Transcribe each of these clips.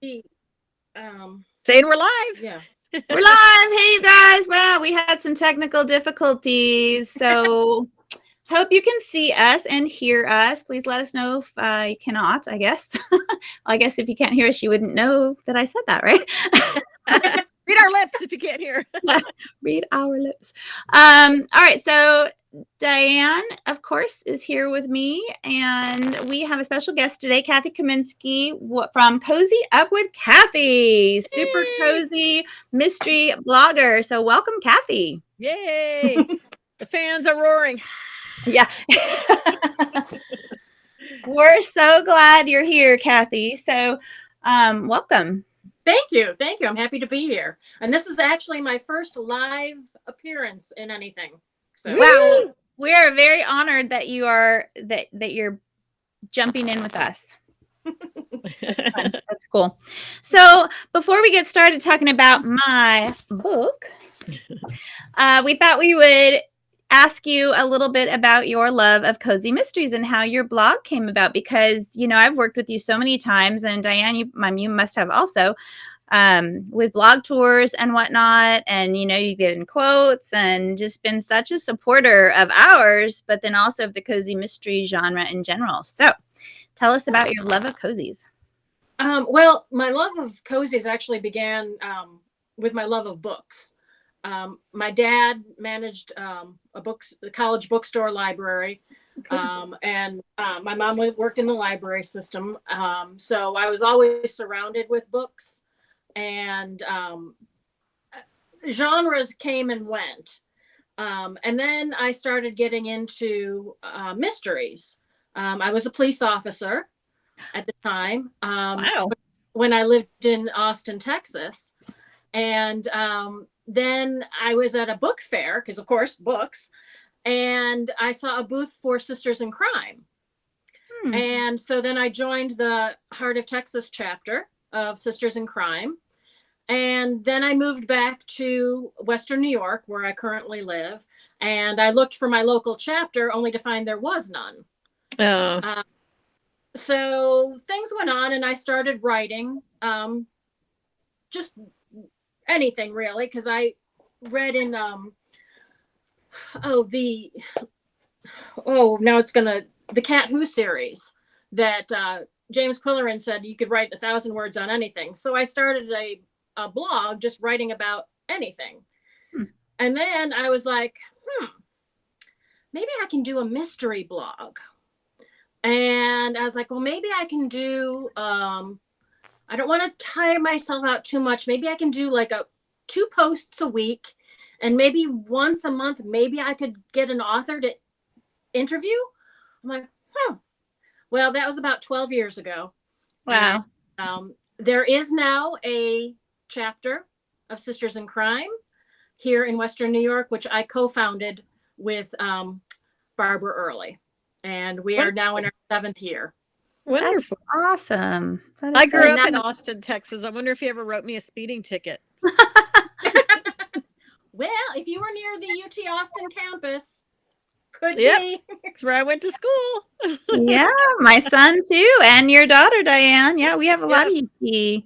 Saying we're live. Yeah. We're live. Hey, you guys. Wow, we had some technical difficulties. So hope you can see us and hear us. Please let us know if you cannot, I guess. I guess if you can't hear us, you wouldn't know that I said that, right? Read our lips if you can't hear. Read our lips. All right. So Diane, of course, is here with me, and we have a special guest today, Kathy Kaminski from Cozy Up with Kathy, super cozy mystery blogger. So welcome, Kathy. Yay! The fans are roaring. Yeah. We're so glad you're here, Kathy. So welcome. Thank you. Thank you. I'm happy to be here. And this is actually my first live appearance in anything. So wow, we are very honored that you are that you're jumping in with us. That's cool. So before we get started talking about my book, we thought we would ask you a little bit about your love of cozy mysteries and how your blog came about, because I've worked with you so many times, and Diane, you must have also, with blog tours and whatnot, and you've given quotes and just been such a supporter of ours, but then also of the cozy mystery genre in general. So tell us about your love of cozies. Well, my love of cozies actually began with my love of books. My dad managed a college bookstore library, and my mom worked in the library system. So I was always surrounded with books, and genres came and went. And then I started getting into mysteries. I was a police officer at the time. Wow. When I lived in Austin, Texas. And then I was at a book fair, because of course books, and I saw a booth for Sisters in Crime. And so then I joined the Heart of Texas chapter of Sisters in Crime. And then I moved back to Western New York, where I currently live. And I looked for my local chapter, only to find there was none. So things went on, and I started writing, just anything really, because I read in the Cat Who series that James Quillerin said you could write 1,000 words on anything. So I started a blog just writing about anything. And then I was like, maybe I can do a mystery blog. And I was like, well, maybe I can do, I don't want to tire myself out too much. Maybe I can do like 2 posts a week, and maybe once a month, maybe I could get an author to interview. I'm like, well, that was about 12 years ago. Wow. And, there is now a chapter of Sisters in Crime here in Western New York, which I co-founded with Barbara Early. And we are now in our 7th year. Wonderful. That's awesome. I grew up in Austin, Texas. I wonder if you ever wrote me a speeding ticket. Well, if you were near the UT Austin campus, could be. That's where I went to school. Yeah, my son too, and your daughter, Diane. Yeah, we have a lot of UT.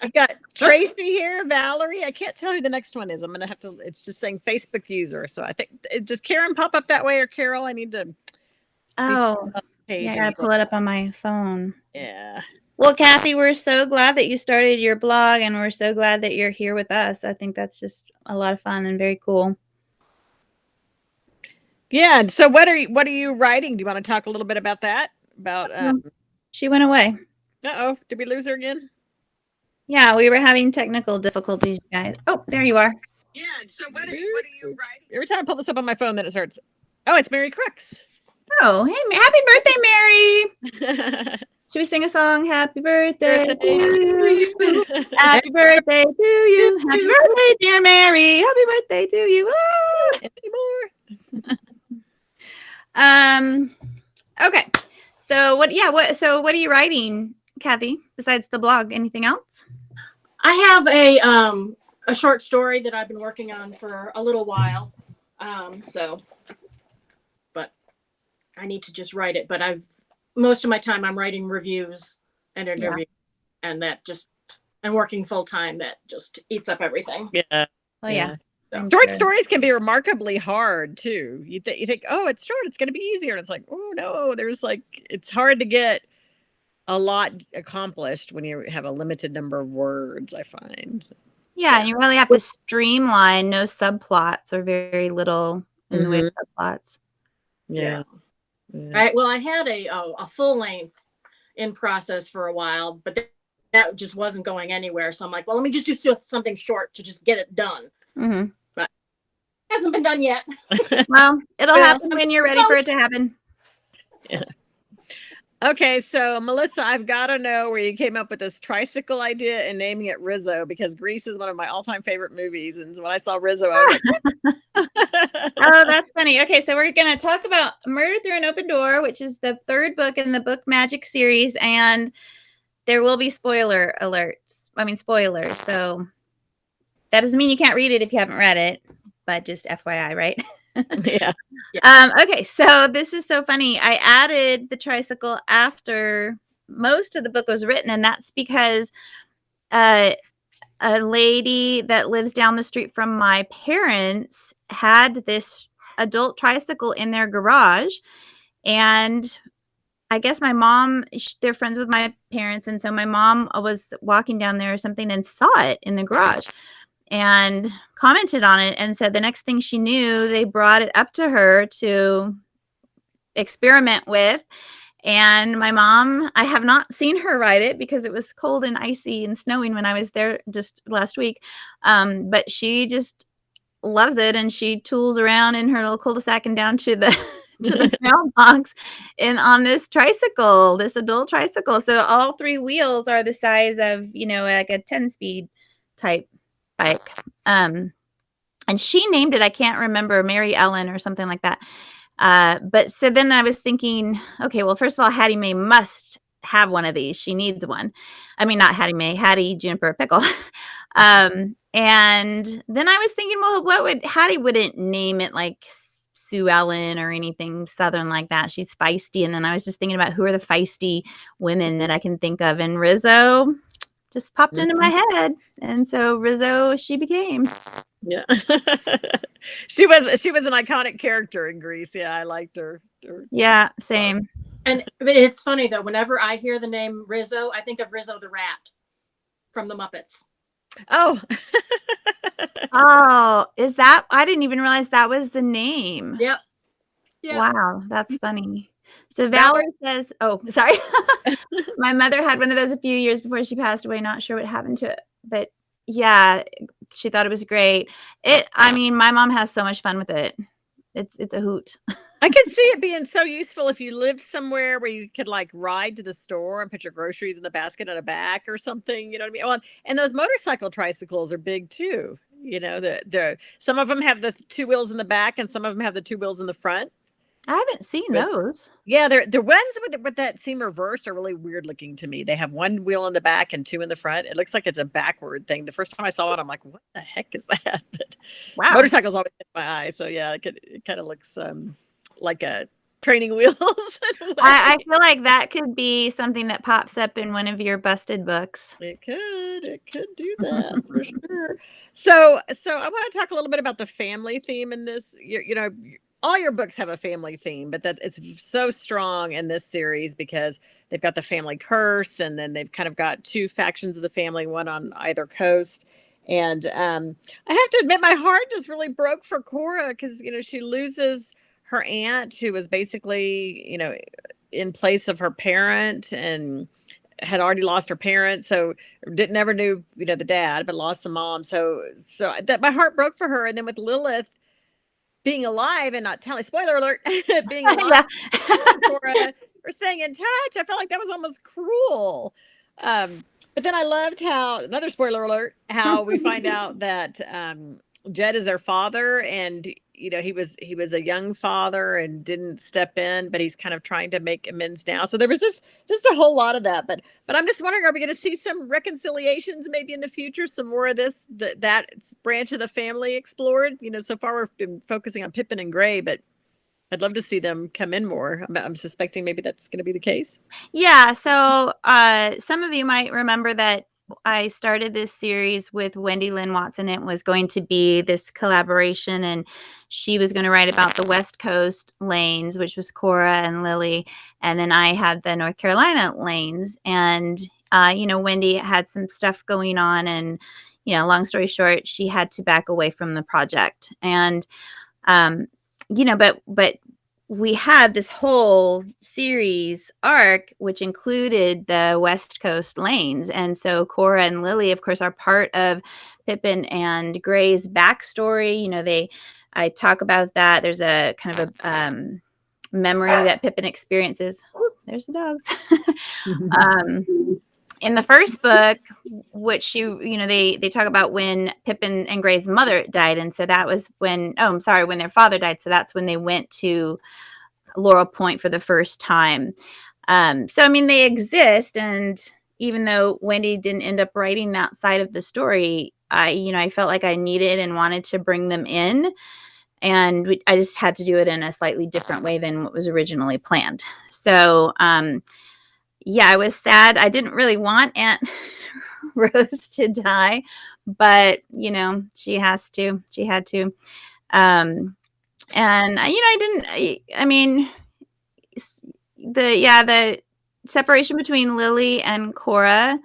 I've got Tracy here, Valerie. I can't tell who the next one is. I'm going to have to, it's just saying Facebook user. So I think, does Karen pop up that way, or Carol? I need to. Oh, yeah, I got to pull it up on my phone. Yeah. Well, Kathy, we're so glad that you started your blog, and we're so glad that you're here with us. I think that's just a lot of fun and very cool. Yeah. So what are you writing? Do you want to talk a little bit about that? About she went away. Uh-oh. Did we lose her again? Yeah, we were having technical difficulties, guys. Oh, there you are. Yeah. So what are you writing? Every time I pull this up on my phone, then it starts. Oh, it's Mary Crooks. Oh, hey, happy birthday, Mary. Should we sing a song? Happy birthday to you. Happy birthday to you. Happy birthday, dear Mary. Happy birthday to you. Okay. So what are you writing, Kathy, besides the blog? Anything else? I have a short story that I've been working on for a little while. But I need to just write it. But I've most of my time I'm writing reviews and Yeah. interviews, and working full time, that just eats up everything. Yeah. Oh yeah. I'm Short sure. stories can be remarkably hard too. You think, oh, it's short, it's going to be easier, and it's like, oh no, it's hard to get a lot accomplished when you have a limited number of words, I find. Yeah, and you really have to streamline. No subplots or very little in the way of subplots. Yeah. I had a full length in process for a while, but that just wasn't going anywhere. So I'm like, well, let me just do something short to just get it done. Mm-hmm. But it hasn't been done yet. Well, it'll happen when you're ready for it to happen. Yeah. Okay, so Melissa, I've got to know where you came up with this tricycle idea and naming it Rizzo, because Grease is one of my all-time favorite movies. And when I saw Rizzo, I was like, oh, that's funny. Okay, so we're going to talk about Murder Through an Open Door, which is the third book in the Book Magic series. And there will be spoilers. So that doesn't mean you can't read it if you haven't read it, but just FYI, right? Yeah. Okay, so this is so funny. I added the tricycle after most of the book was written, and that's because a lady that lives down the street from my parents had this adult tricycle in their garage, and I guess my mom, they're friends with my parents, and so my mom was walking down there or something and saw it in the garage and commented on it, and said the next thing she knew, they brought it up to her to experiment with. And my mom, I have not seen her ride it because it was cold and icy and snowing when I was there just last week. But she just loves it, and she tools around in her little cul-de-sac and down to the to the mailbox and on this tricycle, this adult tricycle. So all three wheels are the size of, like a 10-speed type bike. And she named it, I can't remember, Mary Ellen or something like that. But so then I was thinking, okay, well, first of all, Hattie Mae must have one of these. She needs one. I mean, not Hattie Mae, Hattie Juniper Pickle. And then I was thinking, well, Hattie wouldn't name it like Sue Ellen or anything Southern like that. She's feisty. And then I was just thinking about who are the feisty women that I can think of. And Rizzo just popped into my head. And so Rizzo, she became. Yeah. She was an iconic character in Grease. Yeah, I liked her. Yeah, same. But it's funny though, whenever I hear the name Rizzo, I think of Rizzo the Rat from the Muppets. Oh. Oh, is that? I didn't even realize that was the name. Yep. Wow, that's funny. So Valerie says, oh, sorry. My mother had one of those a few years before she passed away. Not sure what happened to it, but yeah, she thought it was great. I mean, my mom has so much fun with it. It's a hoot. I could see it being so useful if you lived somewhere where you could like ride to the store and put your groceries in the basket on a back or something. You know what I mean? Well, and those motorcycle tricycles are big too. Some of them have the two wheels in the back, and some of them have the two wheels in the front. I haven't seen those. Yeah, the ones with that seem reversed are really weird looking to me. They have one wheel in the back and two in the front. It looks like it's a backward thing. The first time I saw it, I'm like, what the heck is that? But wow, motorcycles always hit my eye. So yeah, it kind of looks like a training wheels. I feel like that could be something that pops up in one of your busted books. It could do that for sure. So I want to talk a little bit about the family theme in this. All your books have a family theme, but that it's so strong in this series because they've got the family curse, and then they've kind of got two factions of the family, one on either coast. And I have to admit, my heart just really broke for Cora because she loses her aunt, who was basically in place of her parent, and had already lost her parents, so never knew the dad, but lost the mom. So that my heart broke for her. And then with Lilith being alive and not telling, spoiler alert, being alive, Cora, or staying in touch, I felt like that was almost cruel. But then I loved how, another spoiler alert, how we find out that Jed is their father, and he was a young father and didn't step in, but he's kind of trying to make amends now. So there was just a whole lot of that. But I'm just wondering, are we going to see some reconciliations maybe in the future, some more of this, that branch of the family explored? So far we've been focusing on Pippin and Gray, but I'd love to see them come in more. I'm suspecting maybe that's going to be the case. Yeah, so some of you might remember that I started this series with Wendy Lynn Watson. It was going to be this collaboration, and she was going to write about the West Coast lanes, which was Cora and Lily, and then I had the North Carolina lanes. And Wendy had some stuff going on, and long story short, she had to back away from the project. And but we had this whole series arc, which included the West Coast lanes. And so Cora and Lily, of course, are part of Pippin and Gray's backstory. I talk about that. There's a kind of a memory that Pippin experiences. Ooh, there's the dogs. In the first book, which they talk about when Pippin and Gray's mother died. And so that was when their father died. So that's when they went to Laurel Point for the first time. They exist, and even though Wendy didn't end up writing that side of the story, I felt like I needed and wanted to bring them in, and I just had to do it in a slightly different way than what was originally planned. So, I was sad. I didn't really want Aunt Rose to die, but she has to. She had to. And the separation between Lily and Cora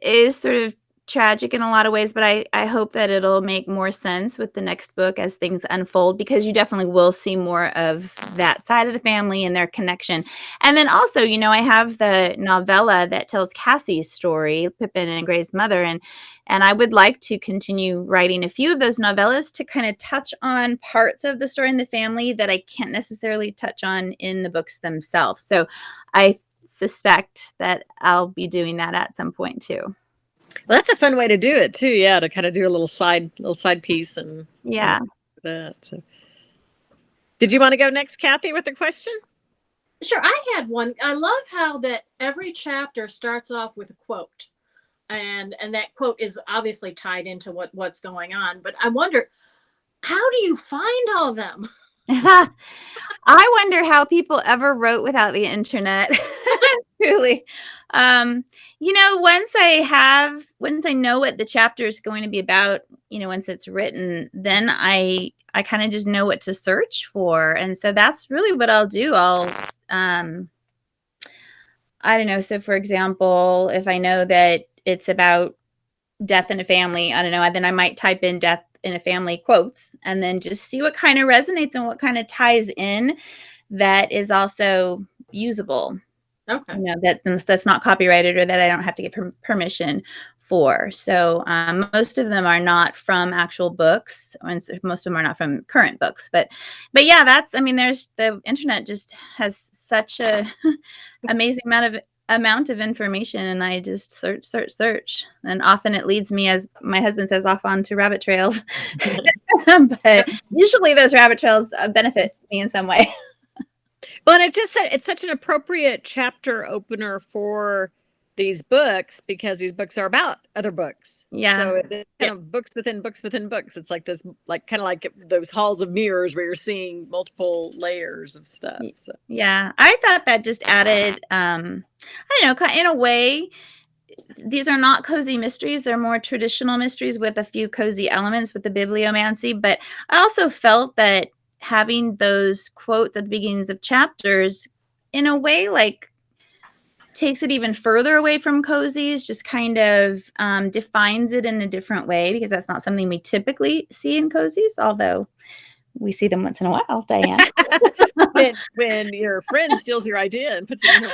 is sort of tragic in a lot of ways, but I hope that it'll make more sense with the next book as things unfold, because you definitely will see more of that side of the family and their connection. And then also, I have the novella that tells Cassie's story, Pippin and Gray's mother, and I would like to continue writing a few of those novellas to kind of touch on parts of the story in the family that I can't necessarily touch on in the books themselves. So I suspect that I'll be doing that at some point too. Well, that's a fun way to do it too. Yeah, to kind of do a little side piece and that. So, did you want to go next, Kathy, with a question? Sure, I had one. I love how that every chapter starts off with a quote, and that quote is obviously tied into what's going on. But I wonder, how do you find all of them? I wonder how people ever wrote without the internet. Truly. Once I know what the chapter is going to be about, once it's written, then I kind of just know what to search for. And so that's really what I'll do. I don't know. So for example, if I know that it's about death in a family, I don't know, then I might type in death in a family quotes and then just see what kind of resonates and what kind of ties in that is also usable. Okay. That's not copyrighted or that I don't have to get permission for. So most of them are not from actual books, and most of them are not from current books. But yeah, there's the internet just has such a amazing amount of information, and I just search, and often it leads me, as my husband says, off onto rabbit trails. But usually those rabbit trails benefit me in some way. Well, and it just said it's such an appropriate chapter opener for these books, because these books are about other books. Yeah. So it's kind of books within books within books. It's like this, kind of like those halls of mirrors where you're seeing multiple layers of stuff. So. Yeah, I thought that just added, I don't know, in a way, these are not cozy mysteries. They're more traditional mysteries with a few cozy elements with the bibliomancy. But I also felt that having those quotes at the beginnings of chapters, in a way, takes it even further away from cozies, just kind of defines it in a different way, because that's not something we typically see in cozies, although we see them once in a while, Diane. when your friend steals your idea and puts it in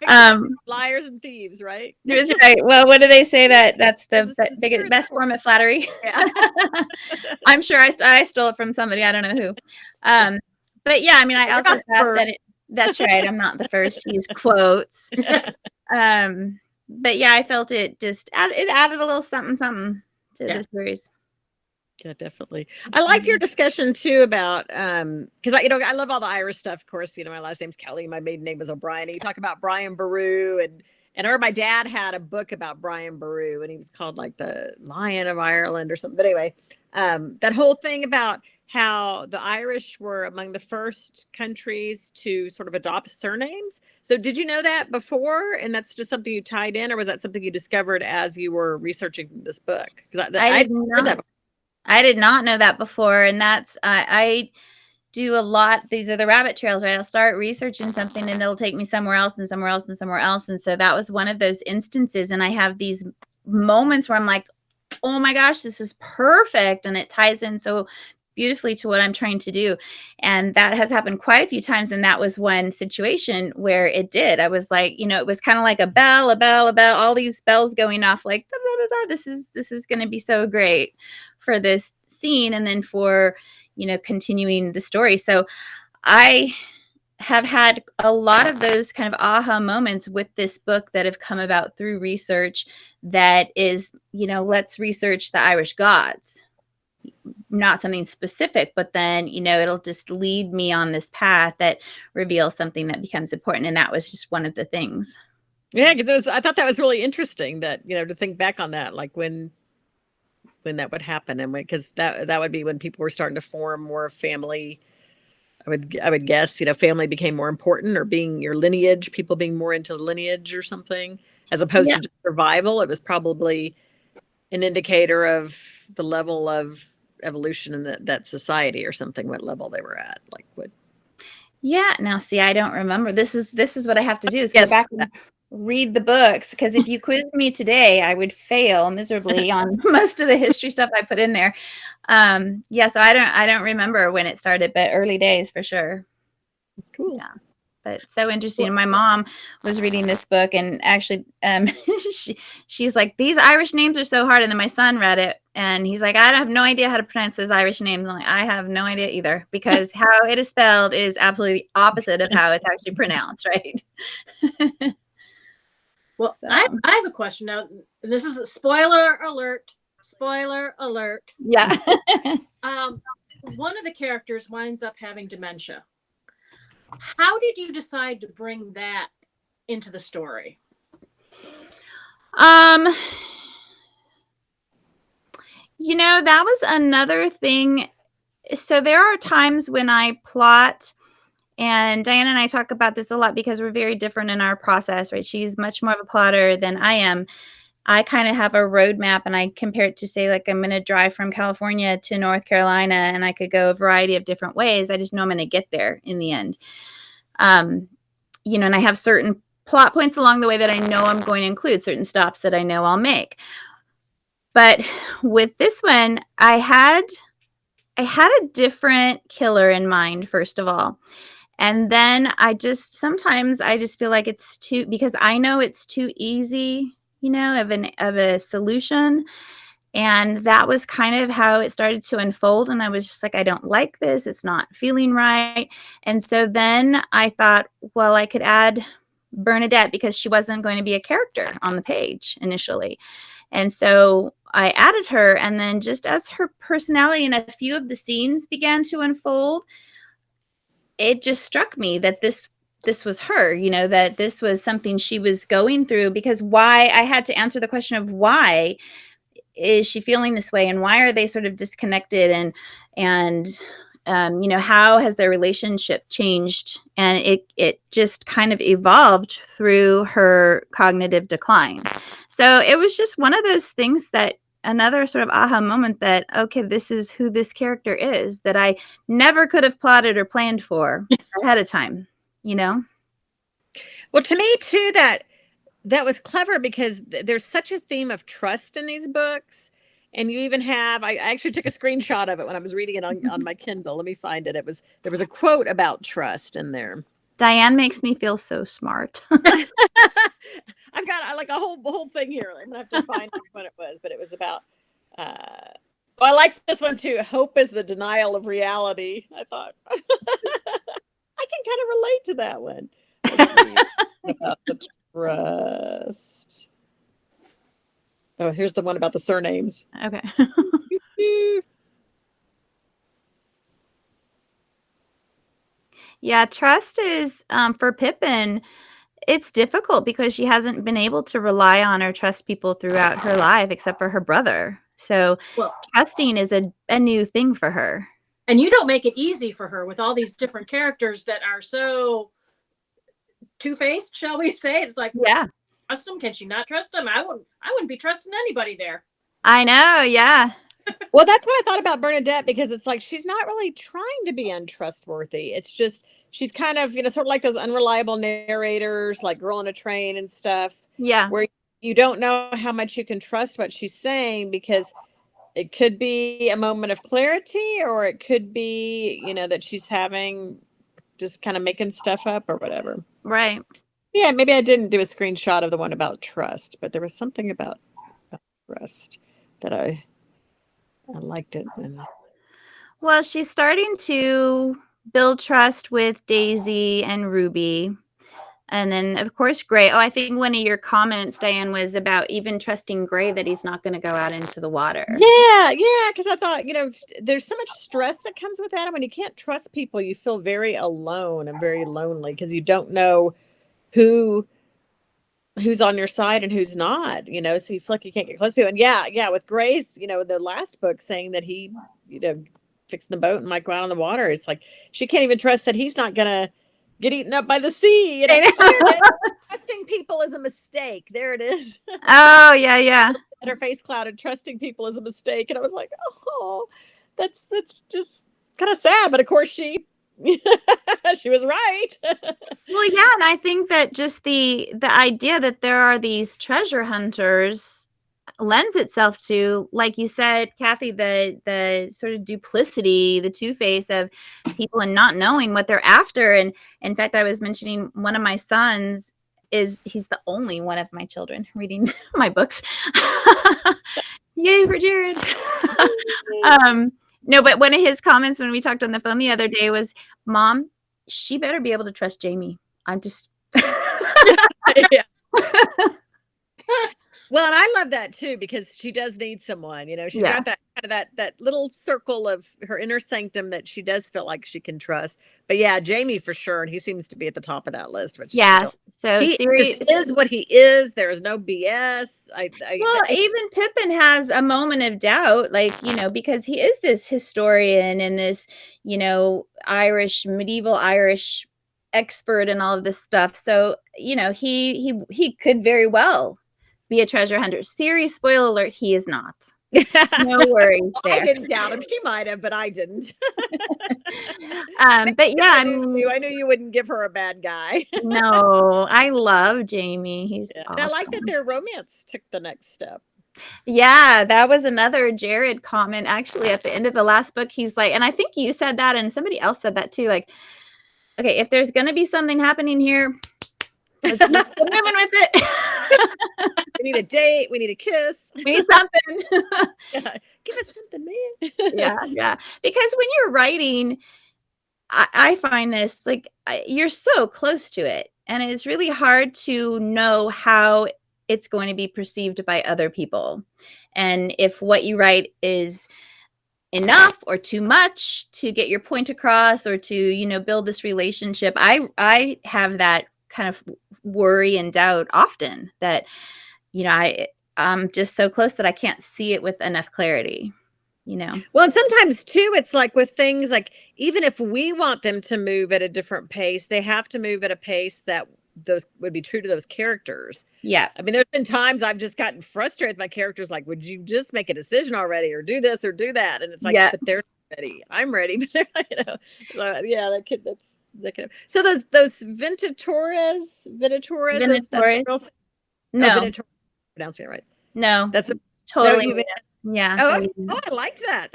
her liars and thieves, right? That's right. Well, what do they say? That's the best form of flattery. Yeah. I'm sure I stole it from somebody. I don't know who. But yeah, I also thought that that's right. I'm not the first to use quotes. But yeah, I felt it just added a little something to the series. Yeah, definitely. I liked your discussion too about because I love all the Irish stuff. Of course, my last name's Kelly. My maiden name was O'Brien. And you talk about Brian Boru And I remember my dad had a book about Brian Boru, and he was called like the Lion of Ireland or something. But anyway, that whole thing about how the Irish were among the first countries to sort of adopt surnames. So did you know that before? And that's just something you tied in, or was that something you discovered as you were researching this book? Because I did not know that before. And that's, I do a lot. These are the rabbit trails, right? I'll start researching something and it'll take me somewhere else and somewhere else and somewhere else. And so that was one of those instances. And I have these moments where I'm like, oh my gosh, this is perfect. And it ties in so beautifully to what I'm trying to do. And that has happened quite a few times. And that was one situation where it did. I was like, it was kind of like a bell, all these bells going off like, da, da, da, da. This is going to be so great for this scene. And then for, continuing the story. So I have had a lot of those kind of aha moments with this book that have come about through research that is, let's research the Irish gods. Not something specific, but then, it'll just lead me on this path that reveals something that becomes important. And that was just one of the things. Yeah, because I thought that was really interesting that, to think back on that, like when that would happen, and because that would be when people were starting to form more family. I would guess, family became more important, or being your lineage, people being more into lineage or something, as opposed to just survival. It was probably an indicator of the level of evolution in that society or something, what level they were at, like what. Yeah. Now, see, I don't remember. This is what I have to do is go back and read the books, because if you quiz me today, I would fail miserably on most of the history stuff I put in there. So I don't remember when it started, but early days for sure. Cool. Yeah. But so interesting. Cool. My mom was reading this book, and actually she's like, these Irish names are so hard. And then my son read it and he's like, I have no idea how to pronounce those Irish names. I'm like, I have no idea either, because how it is spelled is absolutely opposite of how it's actually pronounced, right? Well, so. I have a question now. This is a spoiler alert. Spoiler alert. Yeah. One of the characters winds up having dementia. How did you decide to bring that into the story? That was another thing. So there are times when I plot, and Diana and I talk about this a lot because we're very different in our process, right? She's much more of a plotter than I am. I kind of have a roadmap, and I compare it to, say, like, I'm going to drive from California to North Carolina, and I could go a variety of different ways. I just know I'm going to get there in the end. And I have certain plot points along the way that I know I'm going to include, certain stops that I know I'll make. But with this one, I had a different killer in mind, first of all. And then sometimes I just feel like it's too, because I know it's too easy, of a solution. And that was kind of how it started to unfold. And I was just like, I don't like this. It's not feeling right. And so then I thought, well, I could add Bernadette, because she wasn't going to be a character on the page initially. And so I added her. And then just as her personality and a few of the scenes began to unfold, it just struck me that this was her, that this was something she was going through. Because why? I had to answer the question of why is she feeling this way, and why are they sort of disconnected, and how has their relationship changed? And it just kind of evolved through her cognitive decline. So it was just one of those things, that another sort of aha moment, that, okay, this is who this character is, that I never could have plotted or planned for ahead of time, Well, to me too, that was clever, because there's such a theme of trust in these books. And you even have, I actually took a screenshot of it when I was reading it on my Kindle. Let me find it. There was a quote about trust in there. Diane makes me feel so smart. I've got like a whole thing here. I'm gonna have to find what it was, but it was about, I liked this one too. Hope is the denial of reality. I thought I can kind of relate to that one. About the trust. Oh, here's the one about the surnames. Okay. Yeah, trust is, for Pippin, it's difficult because she hasn't been able to rely on or trust people throughout her life except for her brother. So Well, trusting is a new thing for her. and you don't make it easy for her with all these different characters that are so two-faced, shall we say? It's like, Yeah. trust them? Can she not trust them? I wouldn't be trusting anybody there. I know, yeah. Well, that's what I thought about Bernadette, because it's like she's not really trying to be untrustworthy. It's just she's kind of, sort of like those unreliable narrators, like Girl on a Train and stuff, Yeah. where you don't know how much you can trust what she's saying, because it could be a moment of clarity, or it could be, that she's having just kind of making stuff up or whatever. Right. Yeah, maybe I didn't do a screenshot of the one about trust, but there was something about trust that I liked it. Well, she's starting to build trust with Daisy and Ruby. And then, of course, Gray. Oh, I think one of your comments, Diane, was about even trusting Gray, that he's not going to go out into the water. Yeah, because I thought, there's so much stress that comes with that. And when you can't trust people, you feel very alone and very lonely, because you don't know who's on your side and who's not, so you feel like you can't get close to people. And yeah, with Gray's, the last book saying that he, fixed the boat and might go out on the water. It's like she can't even trust that he's not gonna get eaten up by the sea. Trusting people is a mistake. There it is. Oh, yeah. And her face clouded. Trusting people is a mistake, and I was like, oh, that's just kind of sad. But of course, she was right. Well, yeah, and I think that just the idea that there are these treasure hunters lends itself to, like you said, Kathy, the sort of duplicity, the two-face of people and not knowing what they're after. And in fact, I was mentioning one of my sons he's the only one of my children reading my books. Yay for Jared. No, but one of his comments when we talked on the phone the other day was, Mom, she better be able to trust Jamie. I'm just yeah. Well, and I love that too, because she does need someone, she's got that kind of that little circle of her inner sanctum that she does feel like she can trust. But yeah, Jamie for sure. And he seems to be at the top of that list, which so he Siri is what he is. There is no BS. Even Pippin has a moment of doubt, like, because he is this historian and this, medieval Irish expert and all of this stuff. So, he could very well be a treasure hunter. Siri, spoiler alert, he is not. No worries there. I didn't doubt him. She might have, but I didn't. But yeah, I knew you wouldn't give her a bad guy. No, I love Jamie. He's awesome. And I like that their romance took the next step. Yeah, that was another Jared comment. Actually, at the end of the last book, he's like, and I think you said that, and somebody else said that too. Like, okay, if there's going to be something happening here, let's keep moving with it. We need a date. We need a kiss. We need something. Yeah. Give us something, man. Yeah. Because when you're writing, I find this, like, you're so close to it. And it's really hard to know how it's going to be perceived by other people. And if what you write is enough or too much to get your point across, or to, build this relationship. I have that kind of worry and doubt often, that, I'm just so close that I can't see it with enough clarity. Well, and sometimes too, it's like with things like, even if we want them to move at a different pace, they have to move at a pace that those would be true to those characters. Yeah. I mean, there's been times I've just gotten frustrated with my characters. Like, would you just make a decision already, or do this or do that? And it's like, but they're ready. I'm ready. But they're, so, yeah, that could. So those Ventatoras. No, Venator, pronouncing it right. No, that's totally. No, yeah. Totally. I liked that.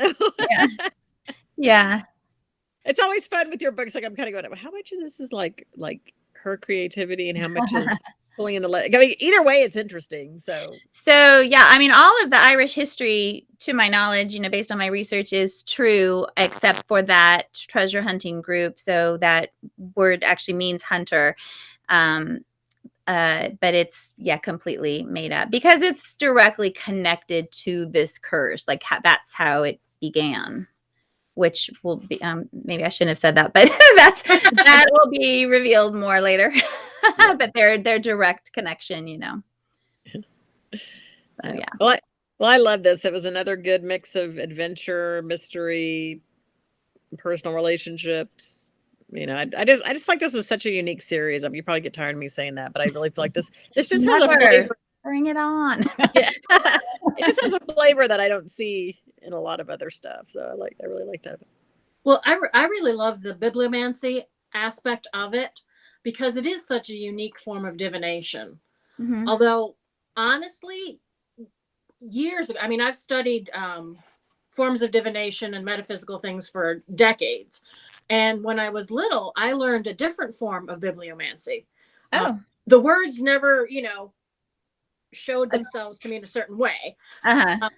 Yeah. It's always fun with your books. Like, I'm kind of going, how much of this is like her creativity, and how much is pulling in the leg? I mean, either way, it's interesting. So yeah, I mean, all of the Irish history, to my knowledge, based on my research, is true, except for that treasure hunting group. So that word actually means hunter. But it's, completely made up, because it's directly connected to this curse. Like, that's how it began, which will be, maybe I shouldn't have said that, but that will be revealed more later. but they're direct connection, you know. So, yeah. Well, I love this. It was another good mix of adventure, mystery, personal relationships. You know, I just feel like this is such a unique series. I mean, you probably get tired of me saying that, but I really feel like this just has a flavor. Bring it on. Yeah. It just has a flavor that I don't see in a lot of other stuff. So I really like that. Well, I really love the bibliomancy aspect of it because it is such a unique form of divination. Mhm. Although, honestly, years ago, I mean, I've studied forms of divination and metaphysical things for decades. And when I was little, I learned a different form of bibliomancy. Oh. The words never, showed themselves to me in a certain way. Uh-huh.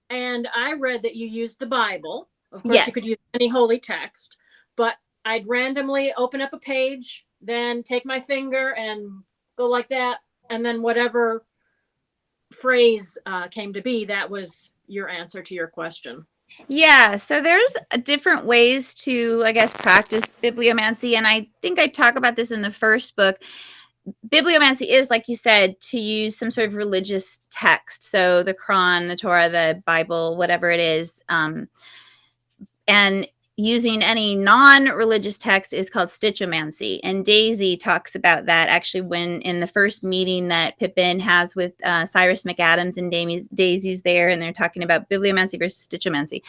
And I read that you used the Bible. Of course, Yes. you could use any holy text, but I'd randomly open up a page, then take my finger and go like that. And then whatever phrase came to be, that was your answer to your question. Yeah, so there's different ways to, I guess, practice bibliomancy. And I think I talk about this in the first book. Bibliomancy is, like you said, to use some sort of religious text. So the Quran, the Torah, the Bible, whatever it is. And using any non-religious text is called stitchomancy. And Daisy talks about that actually when in the first meeting that Pippin has with Cyrus McAdams and Daisy's there, and they're talking about bibliomancy versus stitchomancy.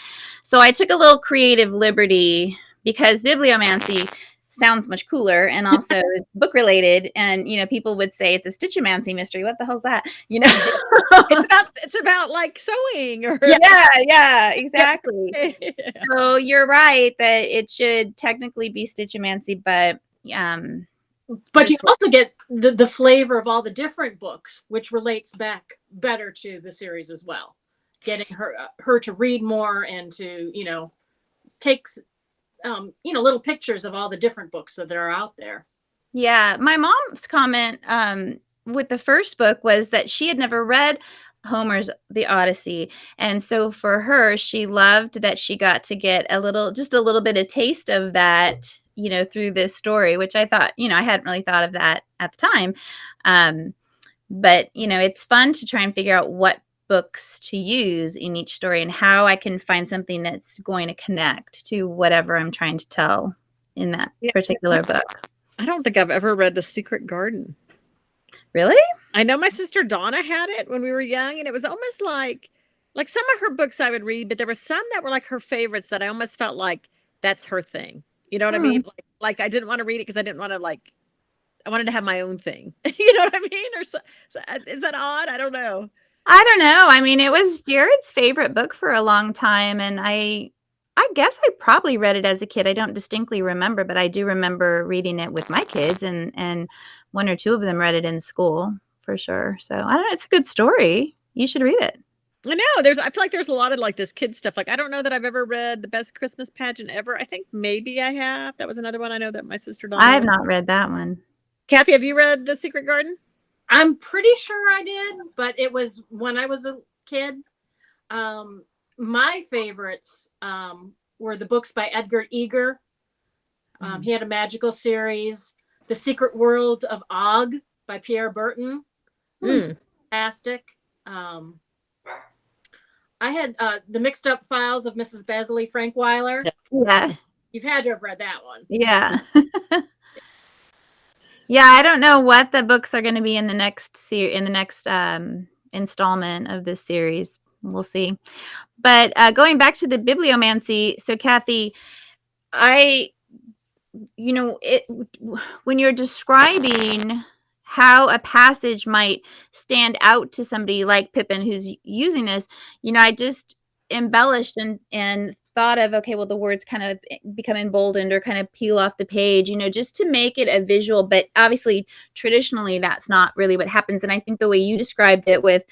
So I took a little creative liberty because bibliomancy sounds much cooler and also is book related, and people would say it's a stitchomancy mystery. What the hell's that? It's about like sewing or yeah, exactly. Yeah. So you're right that it should technically be stitchomancy, but you also get the flavor of all the different books, which relates back better to the series as well. Getting her to read more and to takes little pictures of all the different books that are out there. Yeah, my mom's comment with the first book was that she had never read Homer's The Odyssey, and so for her, she loved that she got to get just a little bit of taste of that, through this story, which I thought, I hadn't really thought of that at the time. But it's fun to try and figure out what books to use in each story and how I can find something that's going to connect to whatever I'm trying to tell in that particular book. I don't think I've ever read The Secret Garden. Really? I know my sister Donna had it when we were young, and it was almost like some of her books I would read, but there were some that were like her favorites that I almost felt like that's her thing. You know what I mean? Like I didn't want to read it because I didn't want to I wanted to have my own thing. You know what I mean? Or so, is that odd? I don't know. I don't know. I mean, it was Jared's favorite book for a long time, and I guess I probably read it as a kid. I don't distinctly remember, but I do remember reading it with my kids, and one or two of them read it in school for sure. So I don't know. It's a good story. You should read it. I know. I feel like there's a lot of this kid stuff. Like I don't know that I've ever read The Best Christmas Pageant Ever. I think maybe I have. That was another one I know that my sister Donna. I have not read that one. Kathy, have you read The Secret Garden? I'm pretty sure I did, but it was when I was a kid. My favorites were the books by Edgar Eger. He had a magical series. The Secret World of Og by Pierre Burton. It was fantastic. I had The Mixed Up Files of Mrs. Besley Frankweiler. Yeah. You've had to have read that one. Yeah. Yeah, I don't know what the books are going to be in the next installment of this series. We'll see. But going back to the bibliomancy, so Kathy, when you're describing how a passage might stand out to somebody like Pippin who's using this, I just embellished and thought of, okay, well, the words kind of become emboldened or kind of peel off the page, just to make it a visual. But obviously, traditionally, that's not really what happens. And I think the way you described it with,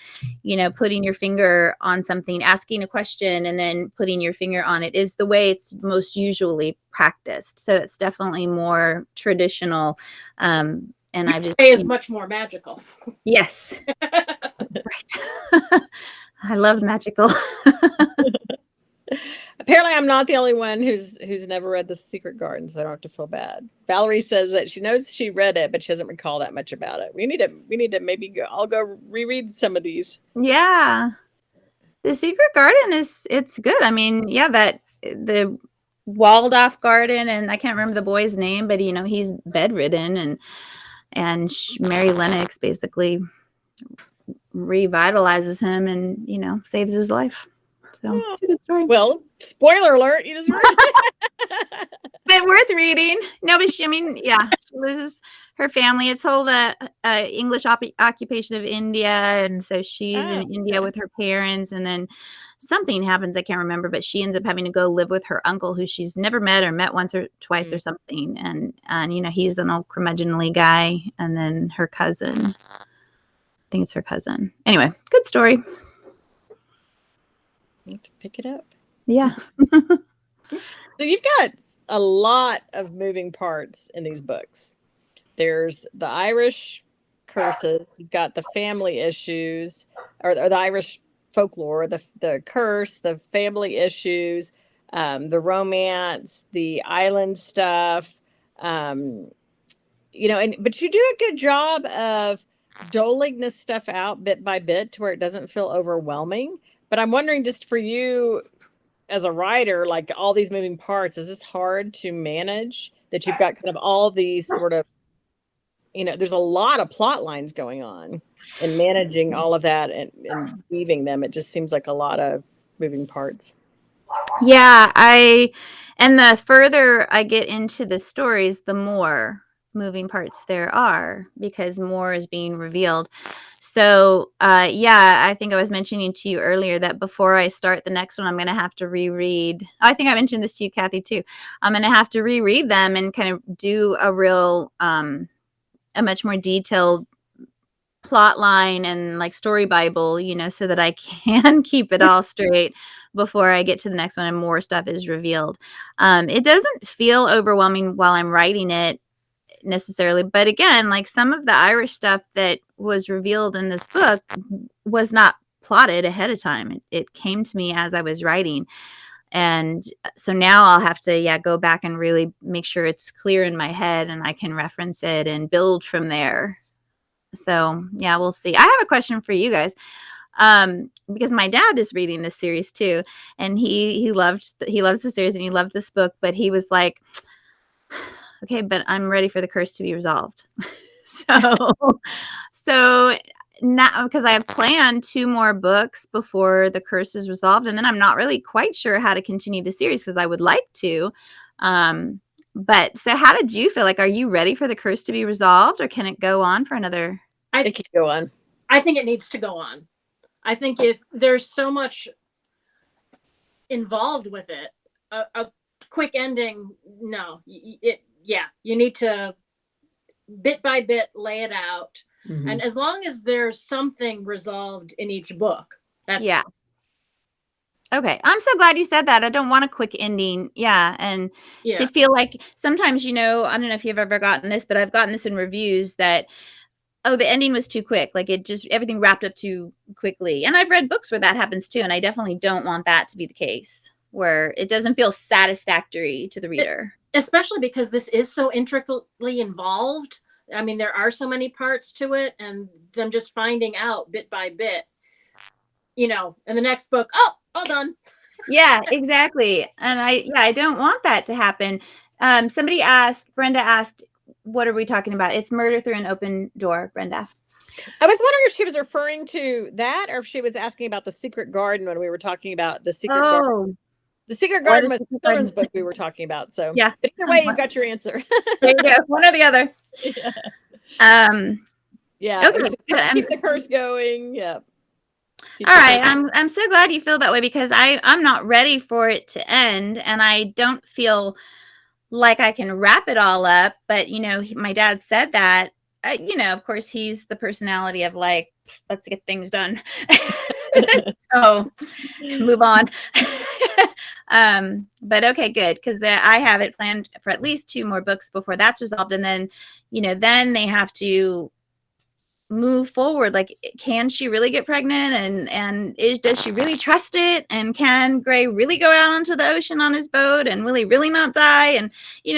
putting your finger on something, asking a question, and then putting your finger on it is the way it's most usually practiced. So it's definitely more traditional. And I just is much more magical. Yes. Right. I love magical. Apparently, I'm not the only one who's never read The Secret Garden, so I don't have to feel bad. Valerie says that she knows she read it, but she doesn't recall that much about it. We need to maybe go. I'll go reread some of these. Yeah. The Secret Garden it's good. I mean, yeah, that the walled off garden, and I can't remember the boy's name, but he's bedridden, and Mary Lennox basically revitalizes him and saves his life. So Oh, it's a good story. well, spoiler alert, you just read it. But worth reading. No, but she loses her family. It's whole the English occupation of India, and so she's in India with her parents, and then something happens, I can't remember, but she ends up having to go live with her uncle, who she's never met or met once or twice or something, and he's an old curmudgeonly guy, and then her cousin. I think it's her cousin. Anyway, good story. Need to pick it up. Yeah. So you've got a lot of moving parts in these books. There's the Irish curses, you've got the family issues, or the Irish folklore, the curse, the family issues, the romance, the island stuff, but you do a good job of doling this stuff out bit by bit to where it doesn't feel overwhelming. But I'm wondering, just for you as a writer, like all these moving parts, is this hard to manage, that you've got kind of all these sort of, there's a lot of plot lines going on, and managing all of that and weaving them, it just seems like a lot of moving parts. Yeah, and the further I get into the stories, the more moving parts there are, because more is being revealed. So, I think I was mentioning to you earlier that before I start the next one, I'm going to have to reread. I think I mentioned this to you, Kathy, too. I'm going to have to reread them and kind of do a much more detailed plot line and like story Bible, so that I can keep it all straight before I get to the next one and more stuff is revealed. It doesn't feel overwhelming while I'm writing it necessarily, but again, like some of the Irish stuff that was revealed in this book was not plotted ahead of time. It came to me as I was writing. And so now I'll have to, go back and really make sure it's clear in my head and I can reference it and build from there. So, we'll see. I have a question for you guys. Because my dad is reading this series too, and he loves the series and he loved this book, but he was like, okay, but I'm ready for the curse to be resolved. So now, because I have planned 2 more books before the curse is resolved, and then I'm not really quite sure how to continue the series, because I would like to. But so how did you feel? Like, are you ready for the curse to be resolved, or can it go on for another? I think it can go on. I think it needs to go on. I think if there's so much involved with it, a quick ending, no. You need to bit by bit lay it out. Mm-hmm. And as long as there's something resolved in each book, that's Okay. I'm so glad you said that. I don't want a quick ending. Yeah. And to feel like sometimes, I don't know if you've ever gotten this, but I've gotten this in reviews that, the ending was too quick. Like everything wrapped up too quickly. And I've read books where that happens too. And I definitely don't want that to be the case, where it doesn't feel satisfactory to the reader. Especially because this is so intricately involved. I mean, there are so many parts to it, and them just finding out bit by bit, in the next book, all done. Yeah, exactly. And I don't want that to happen. Brenda asked, what are we talking about? It's Murder Through an Open Door, Brenda. I was wondering if she was referring to that, or if she was asking about The Secret Garden when we were talking about The Secret Garden. The Secret Garden was the children's book we were talking about. So yeah. But either way, you've got your answer. There you go. One or the other. Yeah. Okay. Keep the curse going. Yeah. All right. I'm so glad you feel that way, because I'm not ready for it to end, and I don't feel like I can wrap it all up. But my dad said that, of course he's the personality of like, let's get things done. So move on. But okay, good, because I have it planned for at least 2 more books before that's resolved, and then then they have to move forward. Like, can she really get pregnant, and does she really trust it, and can Gray really go out onto the ocean on his boat, and will he really not die? And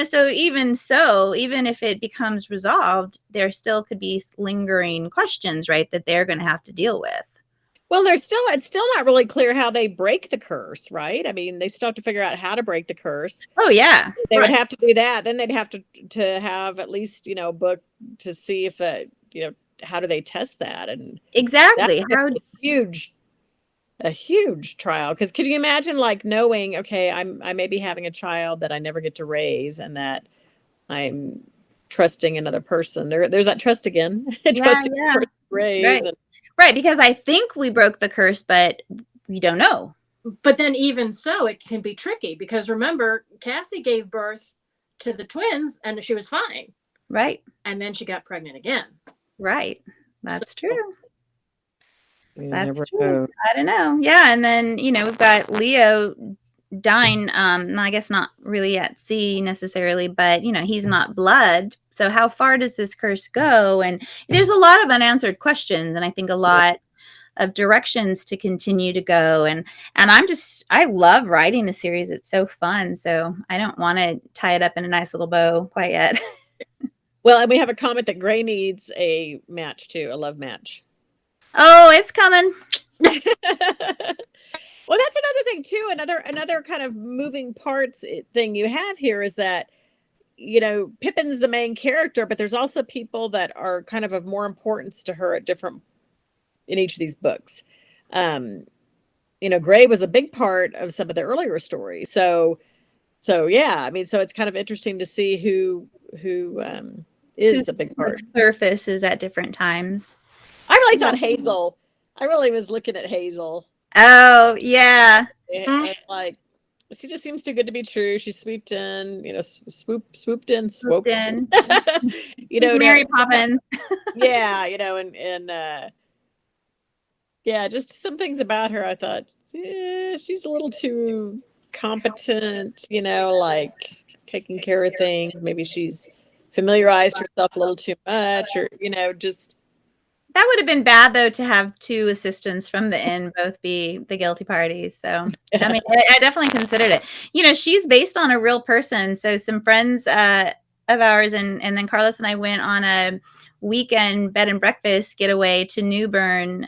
so even if it becomes resolved, there still could be lingering questions, right, that they're going to have to deal with. Well, it's still not really clear how they break the curse, right? I mean, they still have to figure out how to break the curse. Oh yeah, They would have to do that. Then they'd have to have at least, a book to see if how do they test that? And exactly. that's a huge trial. Because could you imagine, like, knowing, okay, I may be having a child that I never get to raise, and that I'm trusting another person. There's that trust again. Trusting the person to raise. Right, because I think we broke the curse, but we don't know. But then even so, it can be tricky, because remember, Cassie gave birth to the twins and she was fine. Right. And then she got pregnant again. Right. That's true. That's true. Know. I don't know. Yeah. And then, we've got Leo dying. I guess not really at sea necessarily, but he's not blood. So how far does this curse go? And there's a lot of unanswered questions, and I think a lot of directions to continue to go. And I love writing the series. It's so fun. So I don't want to tie it up in a nice little bow quite yet. Well, and we have a comment that Gray needs a match too, a love match. Oh, it's coming. Well, that's another thing too. Another kind of moving parts thing you have here is that, Pippin's the main character, but there's also people that are kind of more importance to her in each of these books. Gray was a big part of some of the earlier stories. So yeah, I mean, so it's kind of interesting to see who is a big part. Surfaces at different times. I really thought Hazel. I really was looking at Hazel. Oh yeah. And like, she just seems too good to be true. She swooped in, swooped in. Mary Poppins. Yeah, and yeah, just some things about her. I thought, she's a little too competent, like taking care of things. Maybe she's familiarized herself a little too much, or just. That would have been bad, though, to have two assistants from the inn both be the guilty parties. So, I mean, I definitely considered it. She's based on a real person. So some friends of ours, and then Carlos and I went on a weekend bed and breakfast getaway to New Bern,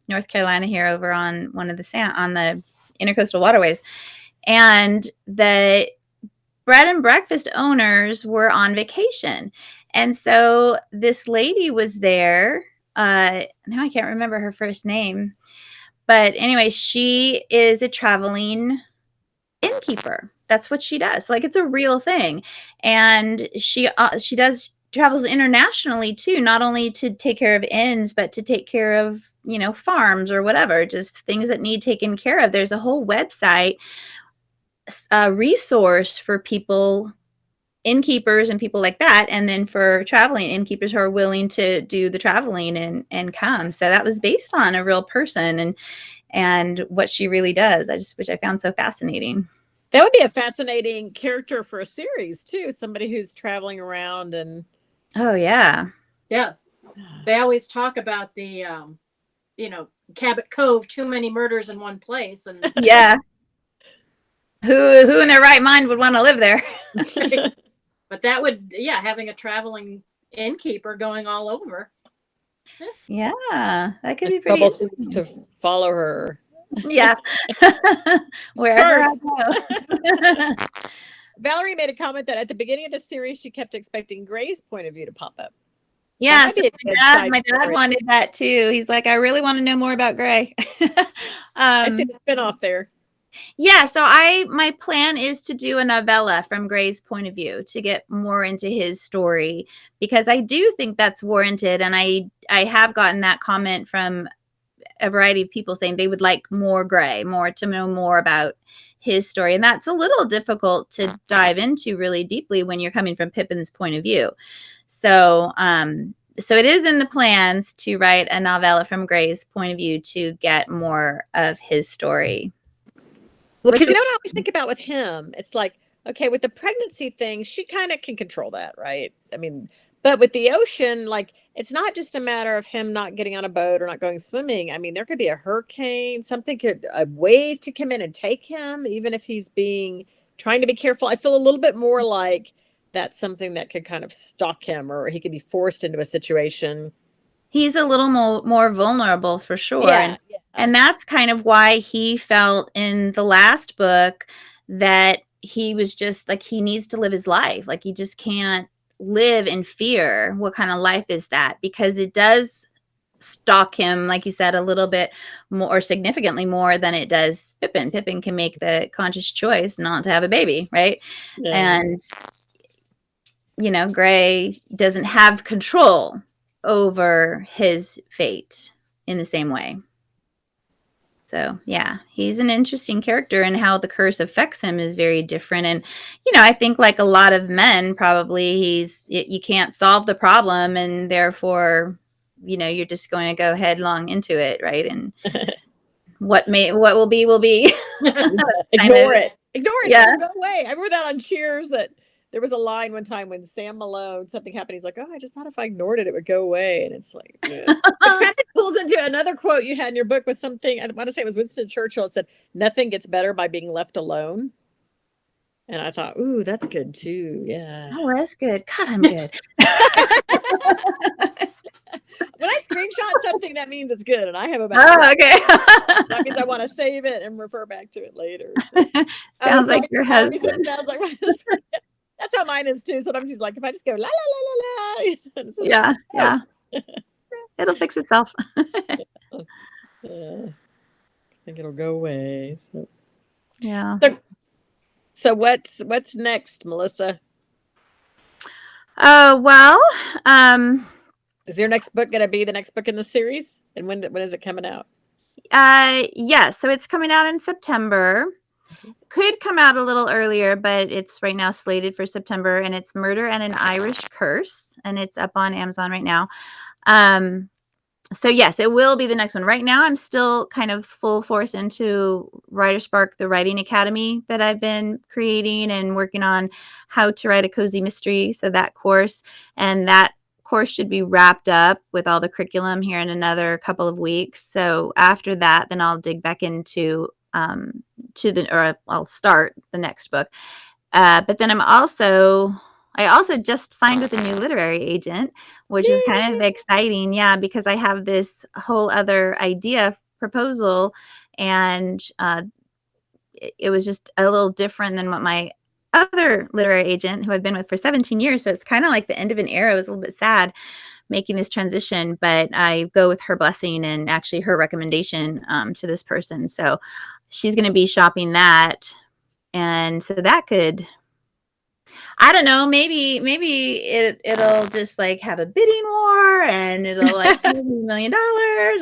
North Carolina, here over on one of on the intercoastal waterways. And the bread and breakfast owners were on vacation. And so this lady was there. Now I can't remember her first name, but anyway, she is a traveling innkeeper. That's what she does. Like, it's a real thing. And she travels internationally too, not only to take care of inns, but to take care of, farms or whatever, just things that need taken care of. There's a whole website, resource for people, innkeepers and people like that, and then for traveling innkeepers who are willing to do the traveling and come. So that was based on a real person and what she really does, which I found so fascinating. That would be a fascinating character for a series too. Somebody who's traveling around and. Oh yeah. They always talk about the Cabot Cove, too many murders in one place, and yeah. Who in their right mind would want to live there? But that would, having a traveling innkeeper going all over. Yeah, that could be pretty. Trouble seems to follow her. Yeah, wherever I go. Valerie made a comment that at the beginning of the series, she kept expecting Gray's point of view to pop up. Yeah, so my dad wanted that too. He's like, I really want to know more about Gray. I see the spinoff there. Yeah, so my plan is to do a novella from Gray's point of view to get more into his story, because I do think that's warranted, and I have gotten that comment from a variety of people saying they would like more Gray, to know more about his story, and that's a little difficult to dive into really deeply when you're coming from Pippin's point of view. So it is in the plans to write a novella from Gray's point of view to get more of his story. Well, because what I always think about with him, it's like, okay, with the pregnancy thing, she kind of can control that, right? I mean, but with the ocean, like, it's not just a matter of him not getting on a boat or not going swimming. I mean, there could be a hurricane, a wave could come in and take him, even if he's trying to be careful. I feel a little bit more like that's something that could kind of stalk him, or he could be forced into a situation. He's a little more vulnerable for sure. Yeah, and that's kind of why he felt in the last book that he was just like, he needs to live his life. Like, he just can't live in fear. What kind of life is that? Because it does stalk him, like you said, a little bit more, or significantly more than it does Pippin. Pippin can make the conscious choice not to have a baby, right? Yeah. And, you know, Gray doesn't have control over his fate in the same way. So, yeah, he's an interesting character, and how the curse affects him is very different. And, you know, I think like a lot of men, probably you can't solve the problem, and therefore, you know, you're just going to go headlong into it, right? And what will be will be. Ignore it. Yeah. It'll go away. I remember that on Cheers, that there was a line one time when Sam Malone, something happened. He's like, "Oh, I just thought if I ignored it, it would go away." And it's like, yeah. Which kind of pulls into another quote you had in your book, was something, I want to say it was Winston Churchill. It said, "Nothing gets better by being left alone." And I thought, ooh, that's good too. Yeah. That was good. God, I'm good. When I screenshot something, that means it's good, and I have about. Oh, okay. That means I want to save it and refer back to it later. So. Sounds like your husband. Sounds like my husband. That's how mine is too. Sometimes he's like, if I just go la la la la la. So, yeah. It'll fix itself. I think it'll go away. So. Yeah. So what's next, Melissa? Well, is your next book going to be the next book in the series? And when is it coming out? Yes. So it's coming out in September. Could come out a little earlier, but it's right now slated for September, and it's Murder and an Irish Curse, and it's up on Amazon right now. So yes, it will be the next one. Right now, I'm still kind of full force into Writer Spark, the writing academy that I've been creating, and working on how to write a cozy mystery. So that course, and that course should be wrapped up with all the curriculum here in another couple of weeks. So after that, then I'll dig back into I'll start the next book. But then I also just signed with a new literary agent, which was kind of exciting. Yeah, because I have this whole other idea proposal, and it was just a little different than what my other literary agent, who I've been with for 17 years. So it's kind of like the end of an era. It was a little bit sad making this transition, but I go with her blessing and actually her recommendation to this person. So she's going to be shopping that. And so that could, I don't know, maybe it'll just like have a bidding war, and it'll like give me $1 million,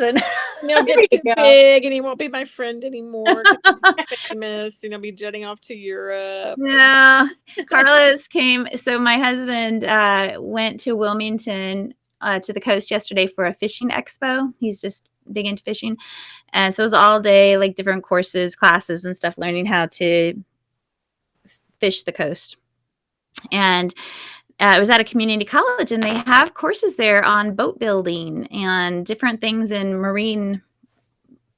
and he'll get too big, and he won't be my friend anymore. Famous, be jetting off to Europe. Yeah, Carlos came. So my husband went to Wilmington to the coast yesterday for a fishing expo. He's just big into fishing, and so it was all day, like different courses, classes, and stuff, learning how to fish the coast. And it was at a community college, and they have courses there on boat building and different things in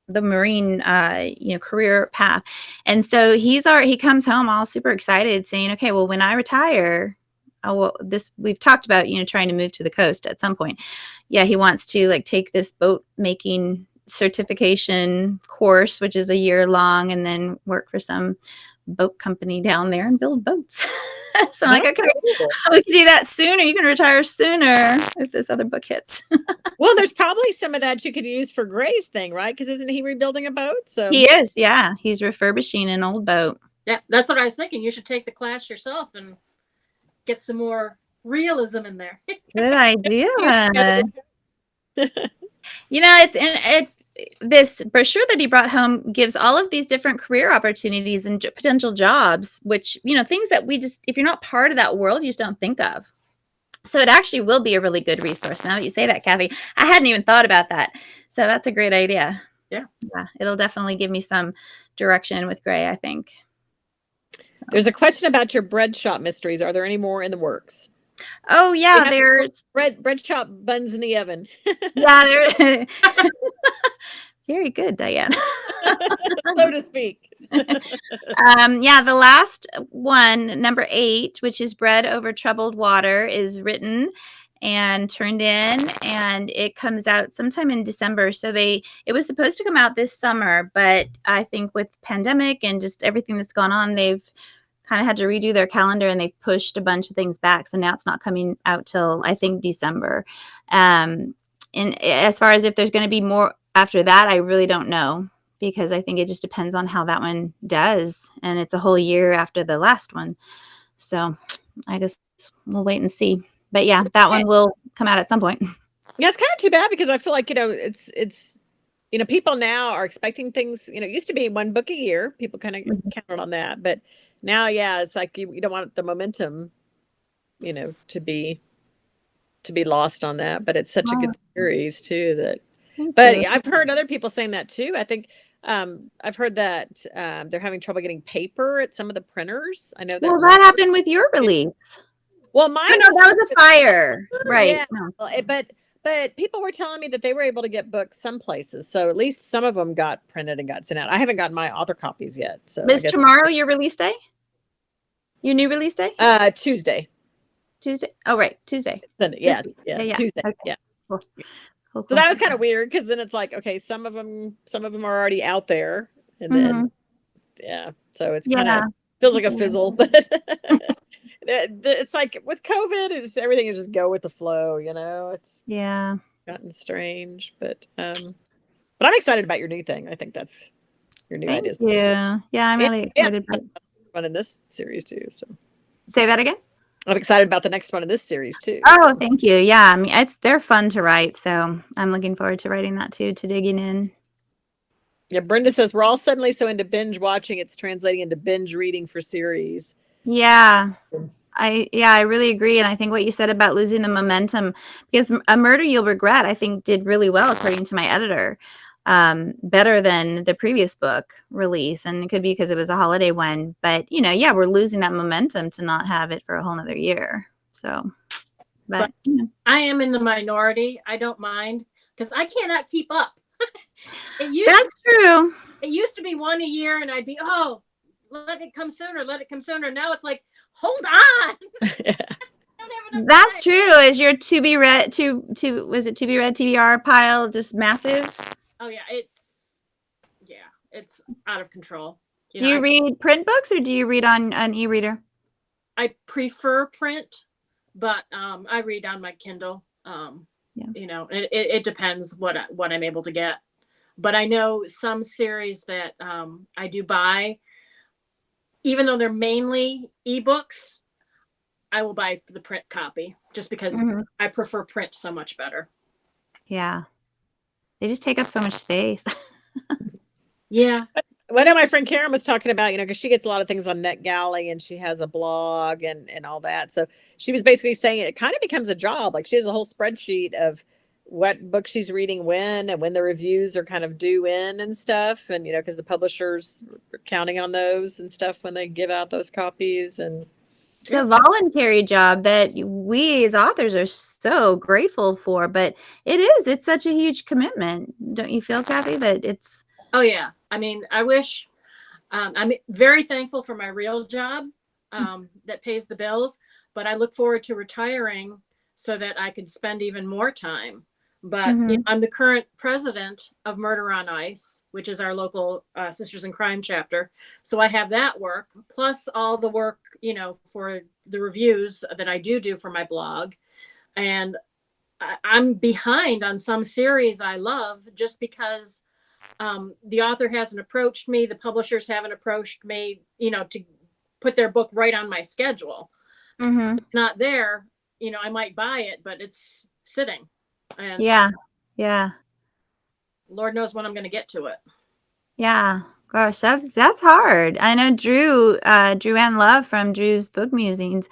the marine career path. And so he comes home all super excited, saying, okay, well, when I retire, we've talked about, trying to move to the coast at some point. Yeah, he wants to like take this boat making certification course, which is a year long, and then work for some boat company down there and build boats. So I'm like, okay, we can do that sooner. You can retire sooner if this other book hits. Well, there's probably some of that you could use for Gray's thing, right? Because isn't he rebuilding a boat? So he is, yeah. He's refurbishing an old boat. Yeah, that's what I was thinking. You should take the class yourself and get some more realism in there. Good idea. This brochure that he brought home gives all of these different career opportunities and potential jobs, which, things that if you're not part of that world, you just don't think of. So it actually will be a really good resource. Now that you say that, Kathy, I hadn't even thought about that. So that's a great idea. Yeah. It'll definitely give me some direction with Gray, I think. There's a question about your bread shop mysteries. Are there any more in the works? Oh They yeah, have there's bread shop buns in the oven. yeah, there very good, Diane. So to speak. Yeah, the last one, number 8, which is Bread Over Troubled Water, is written and turned in, and it comes out sometime in December. So it was supposed to come out this summer, but I think with pandemic and just everything that's gone on, they've kind of had to redo their calendar and they've pushed a bunch of things back. So now it's not coming out till I think December. And as far as if there's going to be more after that, I really don't know, because I think it just depends on how that one does. And it's a whole year after the last one. So I guess we'll wait and see. But yeah, that one will come out at some point. Yeah, it's kind of too bad because I feel like, it's people now are expecting things, it used to be one book a year. People kind of Mhm. counted on that. But now, yeah, it's like you don't want the momentum, to be lost on that. But it's such a Wow, good series too that thank but you. I've heard other people saying that too. I think I've heard that they're having trouble getting paper at some of the printers. I know that Well, that happened with your release. well, Oh, mine no, was that was a fire. Right. yeah, No. but people were telling me that they were able to get books some places, so at least some of them got printed and got sent out. I haven't gotten my author copies yet, so I Was guess tomorrow your release day? Your new release day? Tuesday. Tuesday? Oh, right. Tuesday. Sunday, This yeah, week. yeah, Yeah. Tuesday, Okay. yeah. Cool. Cool, So cool. that was kind of weird because then it's like, okay, some of them are already out there, and then Mhm. yeah, so it's kind Yeah. of feels like a That's weird. fizzle, but it's like with COVID, it's everything is just go with the flow, It's Yeah. gotten strange, but I'm excited about your new thing. I think that's your new Thank ideas. you. Yeah, I'm And really yeah, excited about it. one in this series too. So Say that again? I'm excited about the next one in this series too. Oh, So thank you. Yeah, I mean, they're fun to write, so I'm looking forward to writing that too, to digging in. yeah, Brenda says we're all suddenly so into binge watching, it's translating into binge reading for series. Yeah. I really agree, and I think what you said about losing the momentum, because A Murder You'll Regret, I think, did really well according to my editor, better than the previous book release, and it could be because it was a holiday one, but yeah, we're losing that momentum to not have it for a whole nother year. So, but I am in the minority. I don't mind because I cannot keep up. that's true. It used to be one a year, and I'd be, oh, let it come sooner, let it come sooner. Now it's like, hold on. I don't have enough That's time. true. Is your to be read was it to be read TBR pile just massive? Oh yeah, it's out of control. Do you read print books or do you read on an e-reader? I prefer print, but I read on my Kindle. Yeah. It depends what I'm able to get. But I know some series that I do buy, even though they're mainly ebooks, I will buy the print copy just because Mhm. I prefer print so much better. Yeah. They just take up so much space. Yeah. Well, I know my friend Karen was talking about, because she gets a lot of things on NetGalley and she has a blog and all that. So she was basically saying it kind of becomes a job. Like she has a whole spreadsheet of what book she's reading when and when the reviews are kind of due in and stuff. And, because the publishers are counting on those and stuff when they give out those copies. And It's a voluntary job that we as authors are so grateful for, but it's such a huge commitment. Don't you feel, Kathy, that it's Oh yeah. I mean, I wish I'm very thankful for my real job that pays the bills, but I look forward to retiring so that I could spend even more time. But Mhm. I'm the current president of Murder on Ice, which is our local Sisters in Crime chapter. So I have that work plus all the work, for the reviews that I do for my blog. And I'm behind on some series I love just because the author hasn't approached me, the publishers haven't approached me, to put their book right on my schedule. Mhm. It's not there, I might buy it, but it's sitting, and Yeah. Yeah. Lord knows when I'm going to get to it. Yeah. Gosh, that's hard. I know Drew Ann Love from Drew's Book Musings.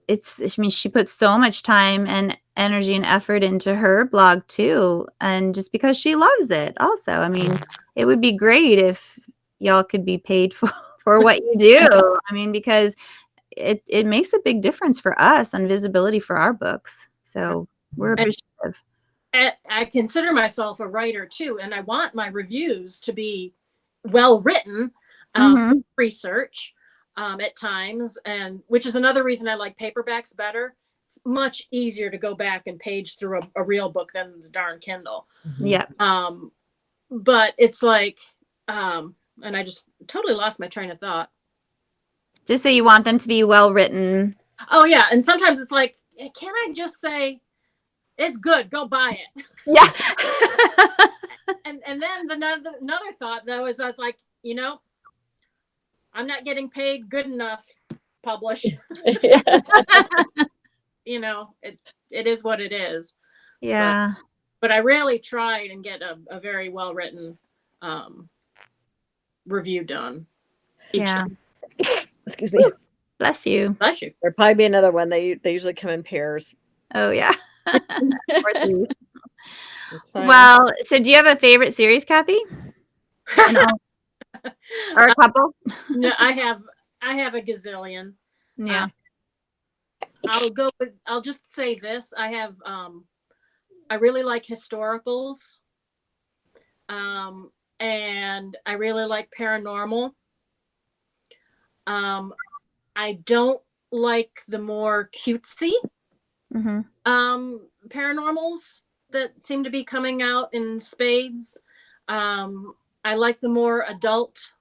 I mean, she puts so much time and energy and effort into her blog too, and just because she loves it also. I mean, it would be great if y'all could be paid for what you do. I mean, because it makes a big difference for us on visibility for our books. So we're And- appreciative. I consider myself a writer too, and I want my reviews to be well written, Mhm. research at times, and which is another reason I like paperbacks better. It's much easier to go back and page through a real book than the darn Kindle. Yeah. But it's like, and I just totally lost my train of thought. Just so you want them to be well written. Oh yeah, and sometimes it's like, can I just say it's good? Go buy it. Yeah. And then another thought though is that's like, I'm not getting paid good enough. Publish. It is what it is. Yeah. But I really tried and get a very well written review done. Yeah. Time. Excuse me. Bless you. Bless you. There'll probably be another one. They usually come in pairs. Oh yeah. Well, so do you have a favorite series, Kathy? Or a couple? No, I have a gazillion. Yeah. I'll just say this. I really like historicals. And I really like paranormal. I don't like the more cutesy paranormals that seem to be coming out in spades. I like the more adult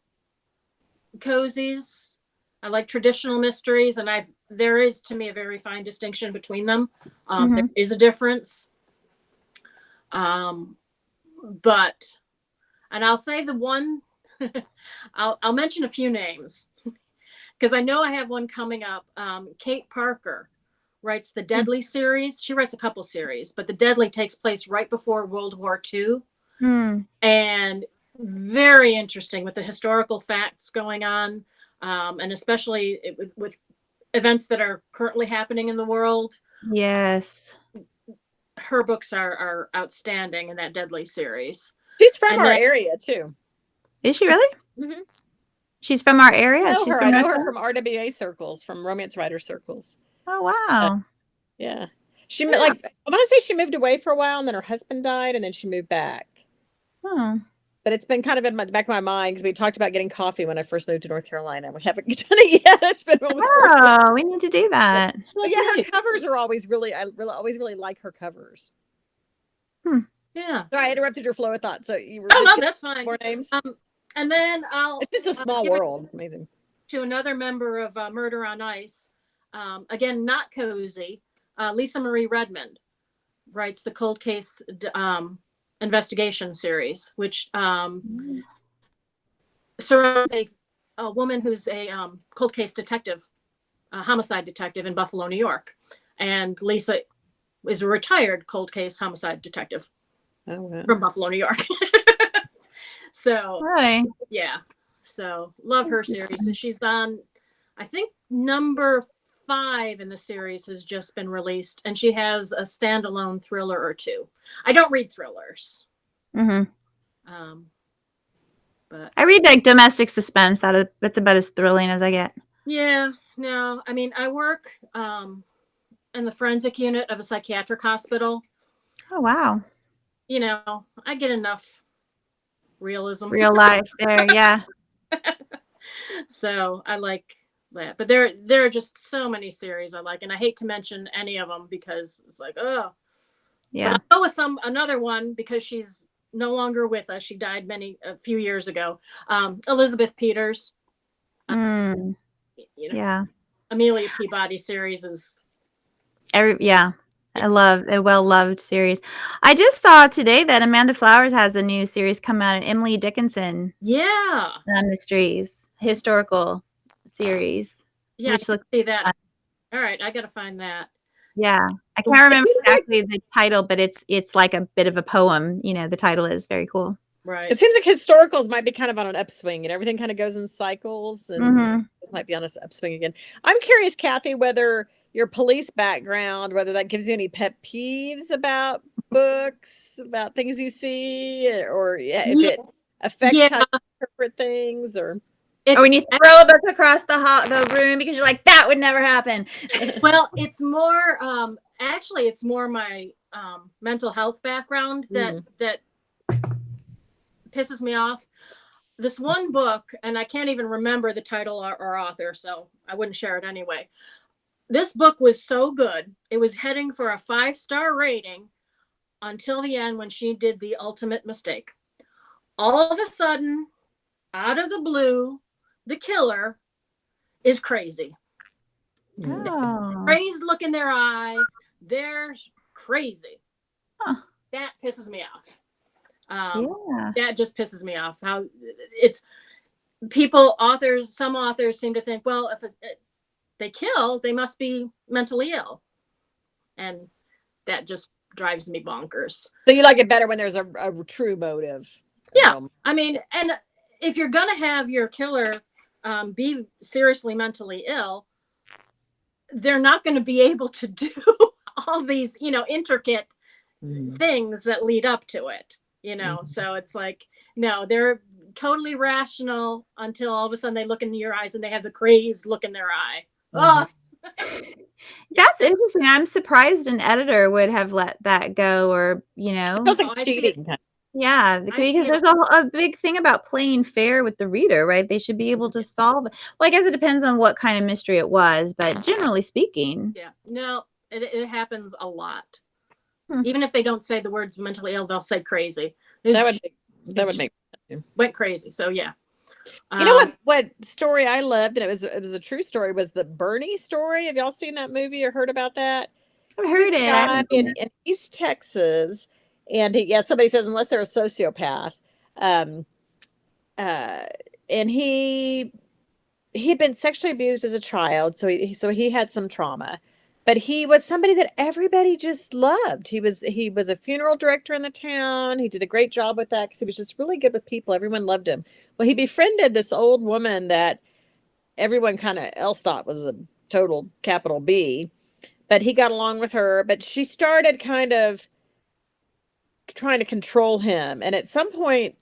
cozies. I like traditional mysteries, and there is to me a very fine distinction between them. There is a difference. But, and I'll say the one, I'll mention a few names because I know I have one coming up. Kate Parker writes the Deadly series. She writes a couple series, but the Deadly takes place right before World War II. And very interesting with the historical facts going on. And especially with events that are currently happening in the world. Yes. Her books are outstanding in that Deadly series. She's from our area too. Is she really? Mm-hmm. She's from our area. I know her from RWA circles, from romance writer circles. Oh wow. Yeah. I want to say she moved away for a while, and then her husband died, and then she moved back. Oh. But it's been kind of in the back of my mind because we talked about getting coffee when I first moved to North Carolina. We haven't done it yet. It's been almost 4 years. Oh, we need to do that. Well, yeah, her covers are always I always really like her covers. Yeah. Sorry, I interrupted your flow of thought. So you were no, that's fine. More names. And then it's just a small world. It's amazing. To another member of Murder on Ice, again, not cozy. Lisa Marie Redmond writes the Cold Case investigation series, which surrounds a woman who's a cold case detective, homicide detective in Buffalo, New York. And Lisa is a retired cold case homicide detective from Buffalo, New York. So, yeah. So, love her series. She's on, I think, number 5 in the series has just been released, and she has a standalone thriller or 2. I don't read thrillers. But But I read like domestic suspense. That's about as thrilling as I get. Yeah, no, I mean, I work in the forensic unit of a psychiatric hospital. Oh wow. I get enough realism. Real life there, yeah. So I like that. But there are just so many series I like, and I hate to mention any of them because it's like, oh. Yeah. But I'll go with another one because she's no longer with us. She died a few years ago. Elizabeth Peters. Yeah. Amelia Peabody series is I love a well-loved series. I just saw today that Amanda Flowers has a new series come out, an Emily Dickinson mysteries historical series. Yeah, which looks see that. All right, I gotta find that. Yeah, I can't remember exactly the title, but it's like a bit of a poem. The title is very cool. Right. It seems like historicals might be kind of on an upswing, and everything kind of goes in cycles, and this might be on an upswing again. I'm curious, Kathy, whether your police background, whether that gives you any pet peeves about books, about things you see, or if it affects how you interpret things, or Or when you throw a book across the room because you're like, that would never happen. Well, it's more, actually, it's more my mental health background that pisses me off. This one book, and I can't even remember the title or author, so I wouldn't share it anyway. This book was so good. It was heading for a 5-star rating until the end when she did the ultimate mistake. All of a sudden, out of the blue, the killer is crazy. Oh. Crazed look in their eye. They're crazy. Huh. That pisses me off. Yeah. That just pisses me off. How it's some authors seem to think, well, if they kill, they must be mentally ill. And that just drives me bonkers. So you like it better when there's a true motive. Yeah. I mean, and if you're going to have your killer be seriously mentally ill, they're not going to be able to do all these, intricate things that lead up to it, So it's like, no, they're totally rational until all of a sudden they look into your eyes and they have the crazed look in their eye. Oh. That's interesting. I'm surprised an editor would have let that go, or It feels like cheating. Yeah, because there's a big thing about playing fair with the reader, right? They should be able to solve it. Well, I guess it depends on what kind of mystery it was, but generally speaking. Yeah, no, it happens a lot. Even if they don't say the words mentally ill, they'll say crazy. That would make sense. Went crazy. So yeah. You know what story I loved, and it was a true story, was the Bernie story. Have y'all seen that movie or heard about that? I've heard it. In East Texas, and somebody says unless they're a sociopath, and he had been sexually abused as a child, so he had some trauma. But he was somebody that everybody just loved. He was a funeral director in the town. He did a great job with that because he was just really good with people. Everyone loved him. Well, he befriended this old woman that everyone kind of else thought was a total capital B, but he got along with her. But she started kind of trying to control him. And at some point,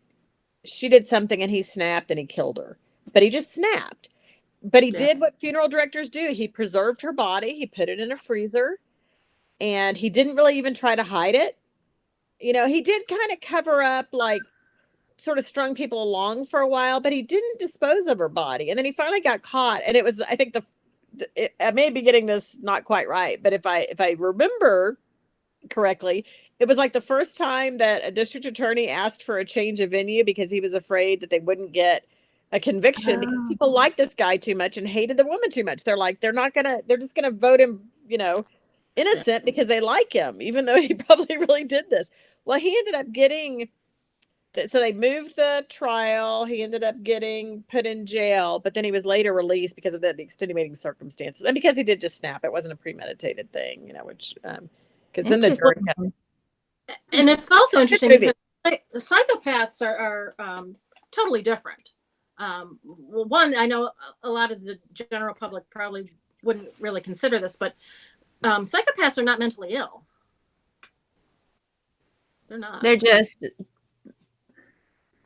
she did something and he snapped and he killed her. But he just snapped. But he did what funeral directors do. He preserved her body. He put it in a freezer. And he didn't really even try to hide it. He did kind of cover up, like, sort of strung people along for a while, but he didn't dispose of her body. And then he finally got caught. And it was, I think I may be getting this not quite right, but if I remember correctly, it was like the first time that a district attorney asked for a change of venue because he was afraid that they wouldn't get a conviction because people liked this guy too much and hated the woman too much. They're like, they're just going to vote him, innocent because they like him, even though he probably really did this. Well, he ended up getting, so they moved the trial. He ended up getting put in jail, but then he was later released because of the extenuating circumstances and because he did just snap. It wasn't a premeditated thing, which, because then the jury had. And it's also interesting because psychopaths are totally different. Well, one, I know a lot of the general public probably wouldn't really consider this, but psychopaths are not mentally ill. They're not. They're just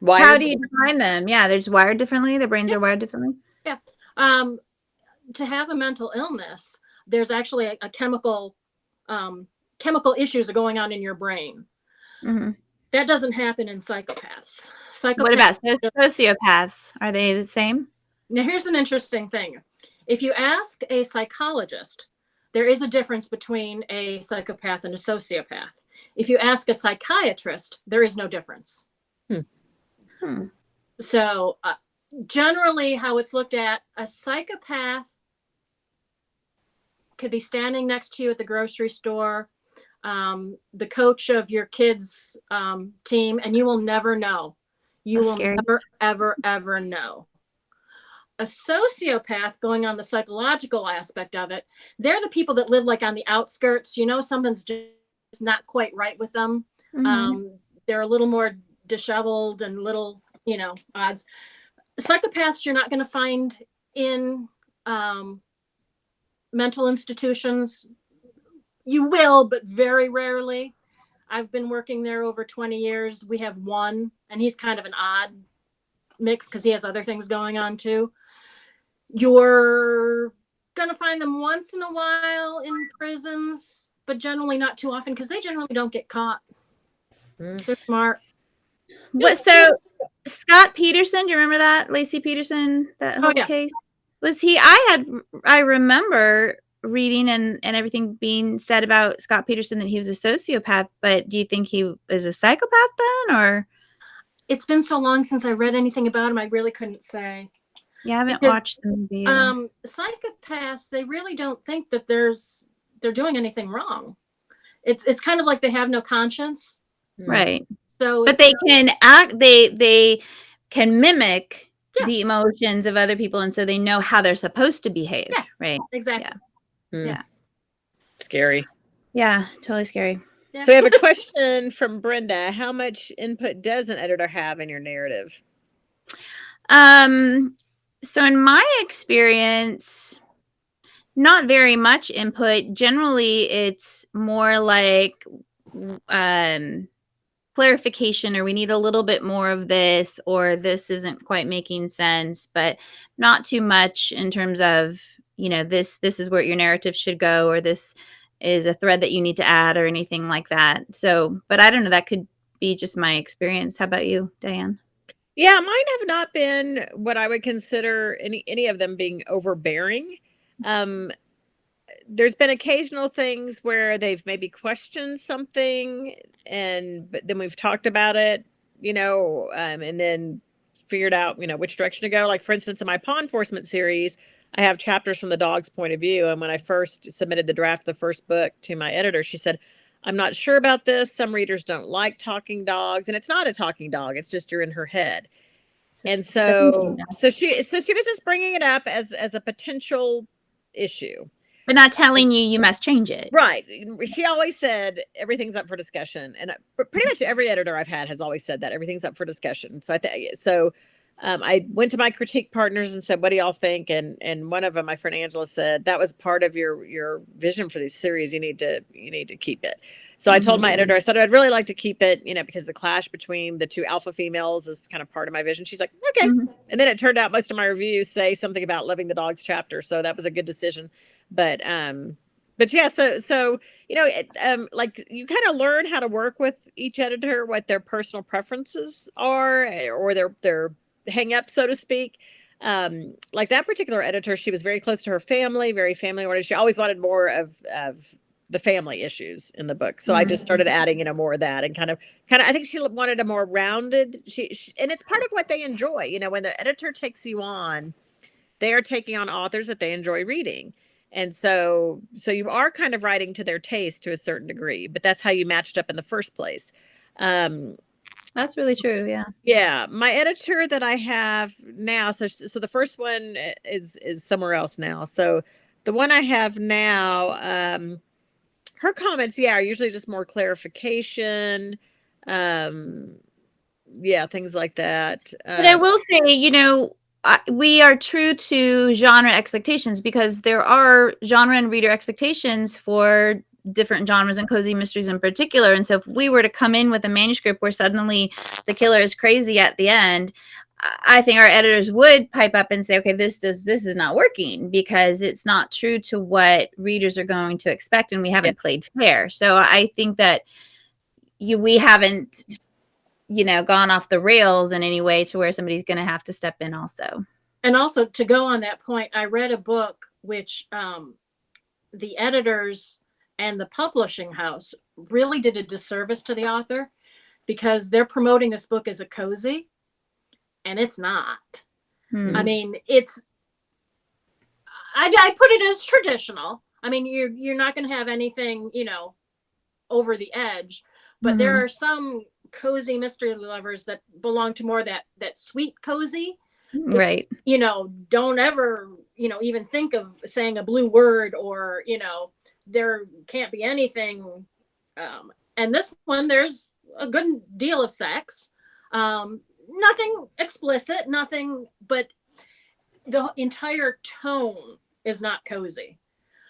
wired. How do you define them? Yeah, they're just wired differently. Their brains are wired differently. Yeah. To have a mental illness, there's actually a chemical issues are going on in your brain. Mm-hmm. That doesn't happen in psychopaths. What about sociopaths? Are they the same? Now, here's an interesting thing. If you ask a psychologist, there is a difference between a psychopath and a sociopath. If you ask a psychiatrist, there is no difference. So generally how it's looked at, a psychopath could be standing next to you at the grocery store, the coach of your kids' team, and you will never know. You will never, ever, ever know. A sociopath, going on the psychological aspect of it, they're the people that live like on the outskirts. Something's just not quite right with them. Mm-hmm. They're a little more disheveled and little, odds. Psychopaths you're not going to find in mental institutions. You will, but very rarely. I've been working there over 20 years. We have one, and he's kind of an odd mix because he has other things going on too. You're gonna find them once in a while in prisons, but generally not too often because they generally don't get caught. They're smart. What so Scott Peterson, do you remember that? Lacey Peterson, that whole yeah. case? Was he I remember reading and everything being said about Scott Peterson that he was a sociopath, but do you think he was a psychopath then, or? It's been so long since I read anything about him, I really couldn't say. Yeah, I haven't watched the movie. Psychopaths, they really don't think that they're doing anything wrong. It's kind of like they have no conscience. Right. So but they can act, they can mimic the emotions of other people, and so they know how they're supposed to behave. Yeah, right. Exactly. Yeah. Scary. Yeah, totally scary. Yeah. So we have a question from Brenda. How much input does an editor have in your narrative? So in my experience, not very much input. Generally, it's more like clarification, or we need a little bit more of this, or this isn't quite making sense, but not too much in terms of, this is where your narrative should go, or this is a thread that you need to add, or anything like that. So, but I don't know, that could be just my experience. How about you, Diane? Yeah, mine have not been what I would consider any of them being overbearing. There's been occasional things where they've maybe questioned something, but then we've talked about it, and then figured out, which direction to go. Like, for instance, in my paw enforcement series, I have chapters from the dog's point of view. And when I first submitted the draft of the first book to my editor, she said, I'm not sure about this. Some readers don't like talking dogs. And it's not a talking dog. It's just you're in her head. And so she was just bringing it up as a potential issue. But not telling you must change it. Right. She always said everything's up for discussion. And pretty much every editor I've had has always said that everything's up for discussion. So I went to my critique partners and said, what do y'all think? And one of them, my friend Angela, said, that was part of your vision for this series. You need to keep it. So I told my editor, I said, I'd really like to keep it, because the clash between the two alpha females is kind of part of my vision. She's like, okay. And then it turned out most of my reviews say something about loving the dogs chapter. So that was a good decision. But yeah, so like, you kind of learn how to work with each editor, what their personal preferences are, or their hang up, so to speak. Like that particular editor, she was very close to her family, very family oriented. She always wanted more of the family issues in the book. So I just started adding, more of that, and kind of, I think she wanted a more rounded, she and it's part of what they enjoy. When the editor takes you on, they are taking on authors that they enjoy reading. And so you are kind of writing to their taste to a certain degree, but that's how you matched up in the first place. That's really true. Yeah. Yeah. My editor that I have now, so the first one is somewhere else now. So the one I have now, her comments, are usually just more clarification. Things like that. But I will say, we are true to genre expectations, because there are genre and reader expectations for different genres, and cozy mysteries in particular. And so if we were to come in with a manuscript where suddenly the killer is crazy at the end, I think our editors would pipe up and say, okay, this is not working, because it's not true to what readers are going to expect, and we haven't played fair. So I think that we haven't gone off the rails in any way to where somebody's going to have to step in also. And also, to go on that point, I read a book which the editors and the publishing house really did a disservice to the author, because they're promoting this book as a cozy, and it's not. I mean, I put it as traditional. I mean, you're not going to have anything, over the edge, but there are some cozy mystery lovers that belong to more that sweet cozy, right? Don't ever even think of saying a blue word, or there can't be anything. And this one, there's a good deal of sex, nothing explicit, nothing, but the entire tone is not cozy.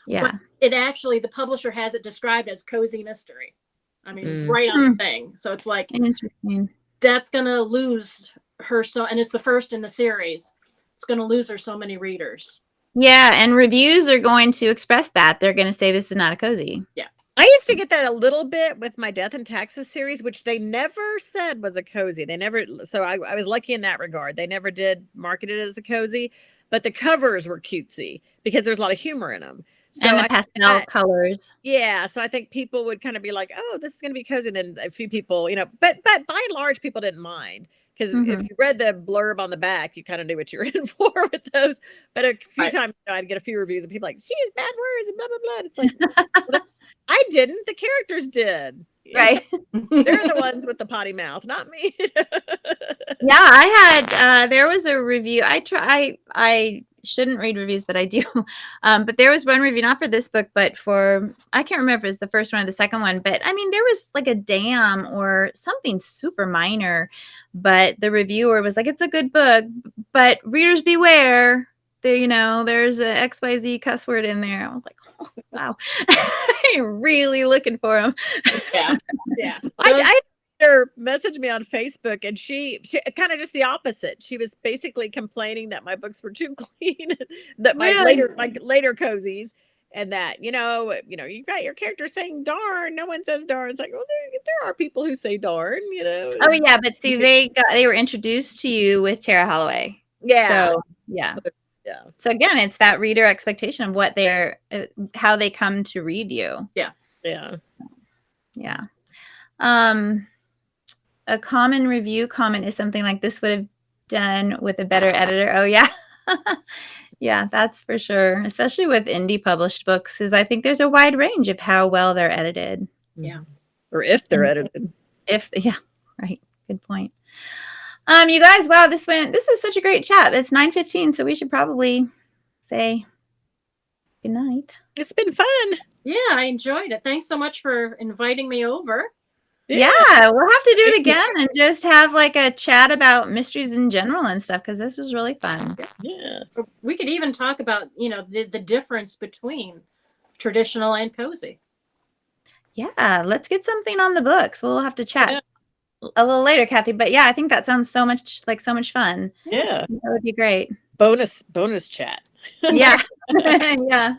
Yeah, but it actually, the publisher has it described as cozy mystery. I mean, right on the thing. So it's like, interesting. That's gonna lose her so, and it's the first in the series, it's going to lose her so many readers. Yeah, and reviews are going to express that. They're going to say this is not a cozy. Yeah. I used to get that a little bit with my Death and Taxes series, which they never said was a cozy. They never, so I was lucky in that regard. They never did market it as a cozy, but the covers were cutesy because there's a lot of humor in them. So And the pastel colors. Yeah, so I think people would kind of be like, "Oh, this is going to be cozy." And then a few people, but by and large, people didn't mind because if you read the blurb on the back, you kind of knew what you were in for with those. But a few times, I'd get a few reviews of people like, "She used bad words and blah blah blah." And it's like, well, I didn't. The characters did. Right. They're the ones with the potty mouth, not me. Yeah, I had there was a review. I shouldn't read reviews, but I do. But there was one review, not for this book, but for, I can't remember if it was the first one or the second one, but I mean, there was like a dam or something super minor, but the reviewer was like, it's a good book, but readers beware. There, there's a XYZ cuss word in there. I was like, oh, wow. I'm really looking for them. Yeah. Yeah. I her messaged me on Facebook, and she kind of just the opposite. She was basically complaining that my books were too clean, that my later cozies, and that you got your character saying darn. No one says darn. It's like, well, there are people who say darn. Oh yeah, but see, they were introduced to you with Tara Holloway. Yeah. So yeah. So again, it's that reader expectation of what they're, how they come to read you. Yeah. Yeah. Yeah. A common review comment is something like, this would have done with a better editor. Oh yeah. Yeah, that's for sure. Especially with indie published books, because I think there's a wide range of how well they're edited. Yeah. Or if they're edited. Yeah, right. Good point. You guys, wow, this was such a great chat. It's 9:15, so we should probably say good night. It's been fun. Yeah, I enjoyed it. Thanks so much for inviting me over. Yeah, we'll have to do it again and just have like a chat about mysteries in general and stuff, because this was really fun. Yeah. We could even talk about, the difference between traditional and cozy. Yeah, let's get something on the books. We'll have to chat a little later, Kathy. But yeah, I think that sounds so much fun. Yeah. That would be great. Bonus chat. Yeah. Yeah.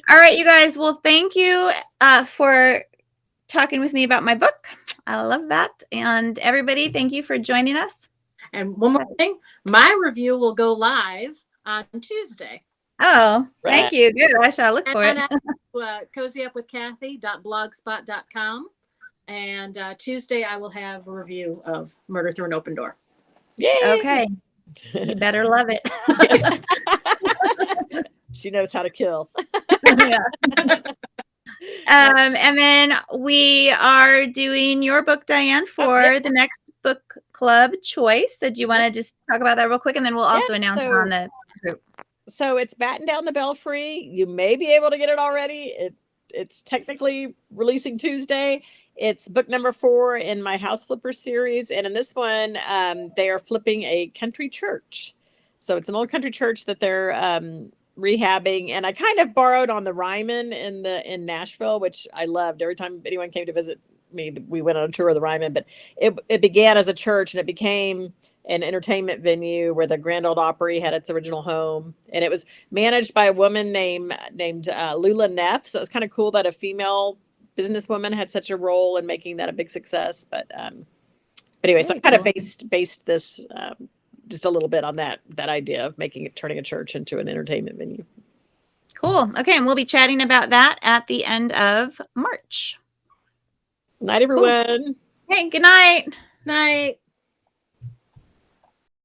All right, you guys. Well, thank you for talking with me about my book. I love that. And everybody, thank you for joining us. And one more thing, my review will go live on Tuesday. Oh, thank you. Good. I shall look for it. cozyupwithkathy.blogspot.com. And Tuesday I will have a review of Murder Through an Open Door. Yay! Okay. You better love it. She knows how to kill. Yeah. And then we are doing your book, Diane, for the next book club choice. So do you want to just talk about that real quick? And then we'll also announce it on the group. So it's Batten Down the Belfry. You may be able to get it already. It's technically releasing Tuesday. It's book number 4 in my House Flipper series. And in this one, they are flipping a country church. So it's an old country church that they're rehabbing. And I kind of borrowed on the Ryman in Nashville, which I loved. Every time anyone came to visit me, we went on a tour of the Ryman. But it began as a church, and it became an entertainment venue where the Grand Ole Opry had its original home. And it was managed by a woman named Lula Neff. So it was kind of cool that a female businesswoman had such a role in making that a big success. But anyway, so I kind of based this just a little bit on that idea of turning a church into an entertainment venue. Cool. Okay, and we'll be chatting about that at the end of March. Night, everyone. Cool. Hey, good night. Night.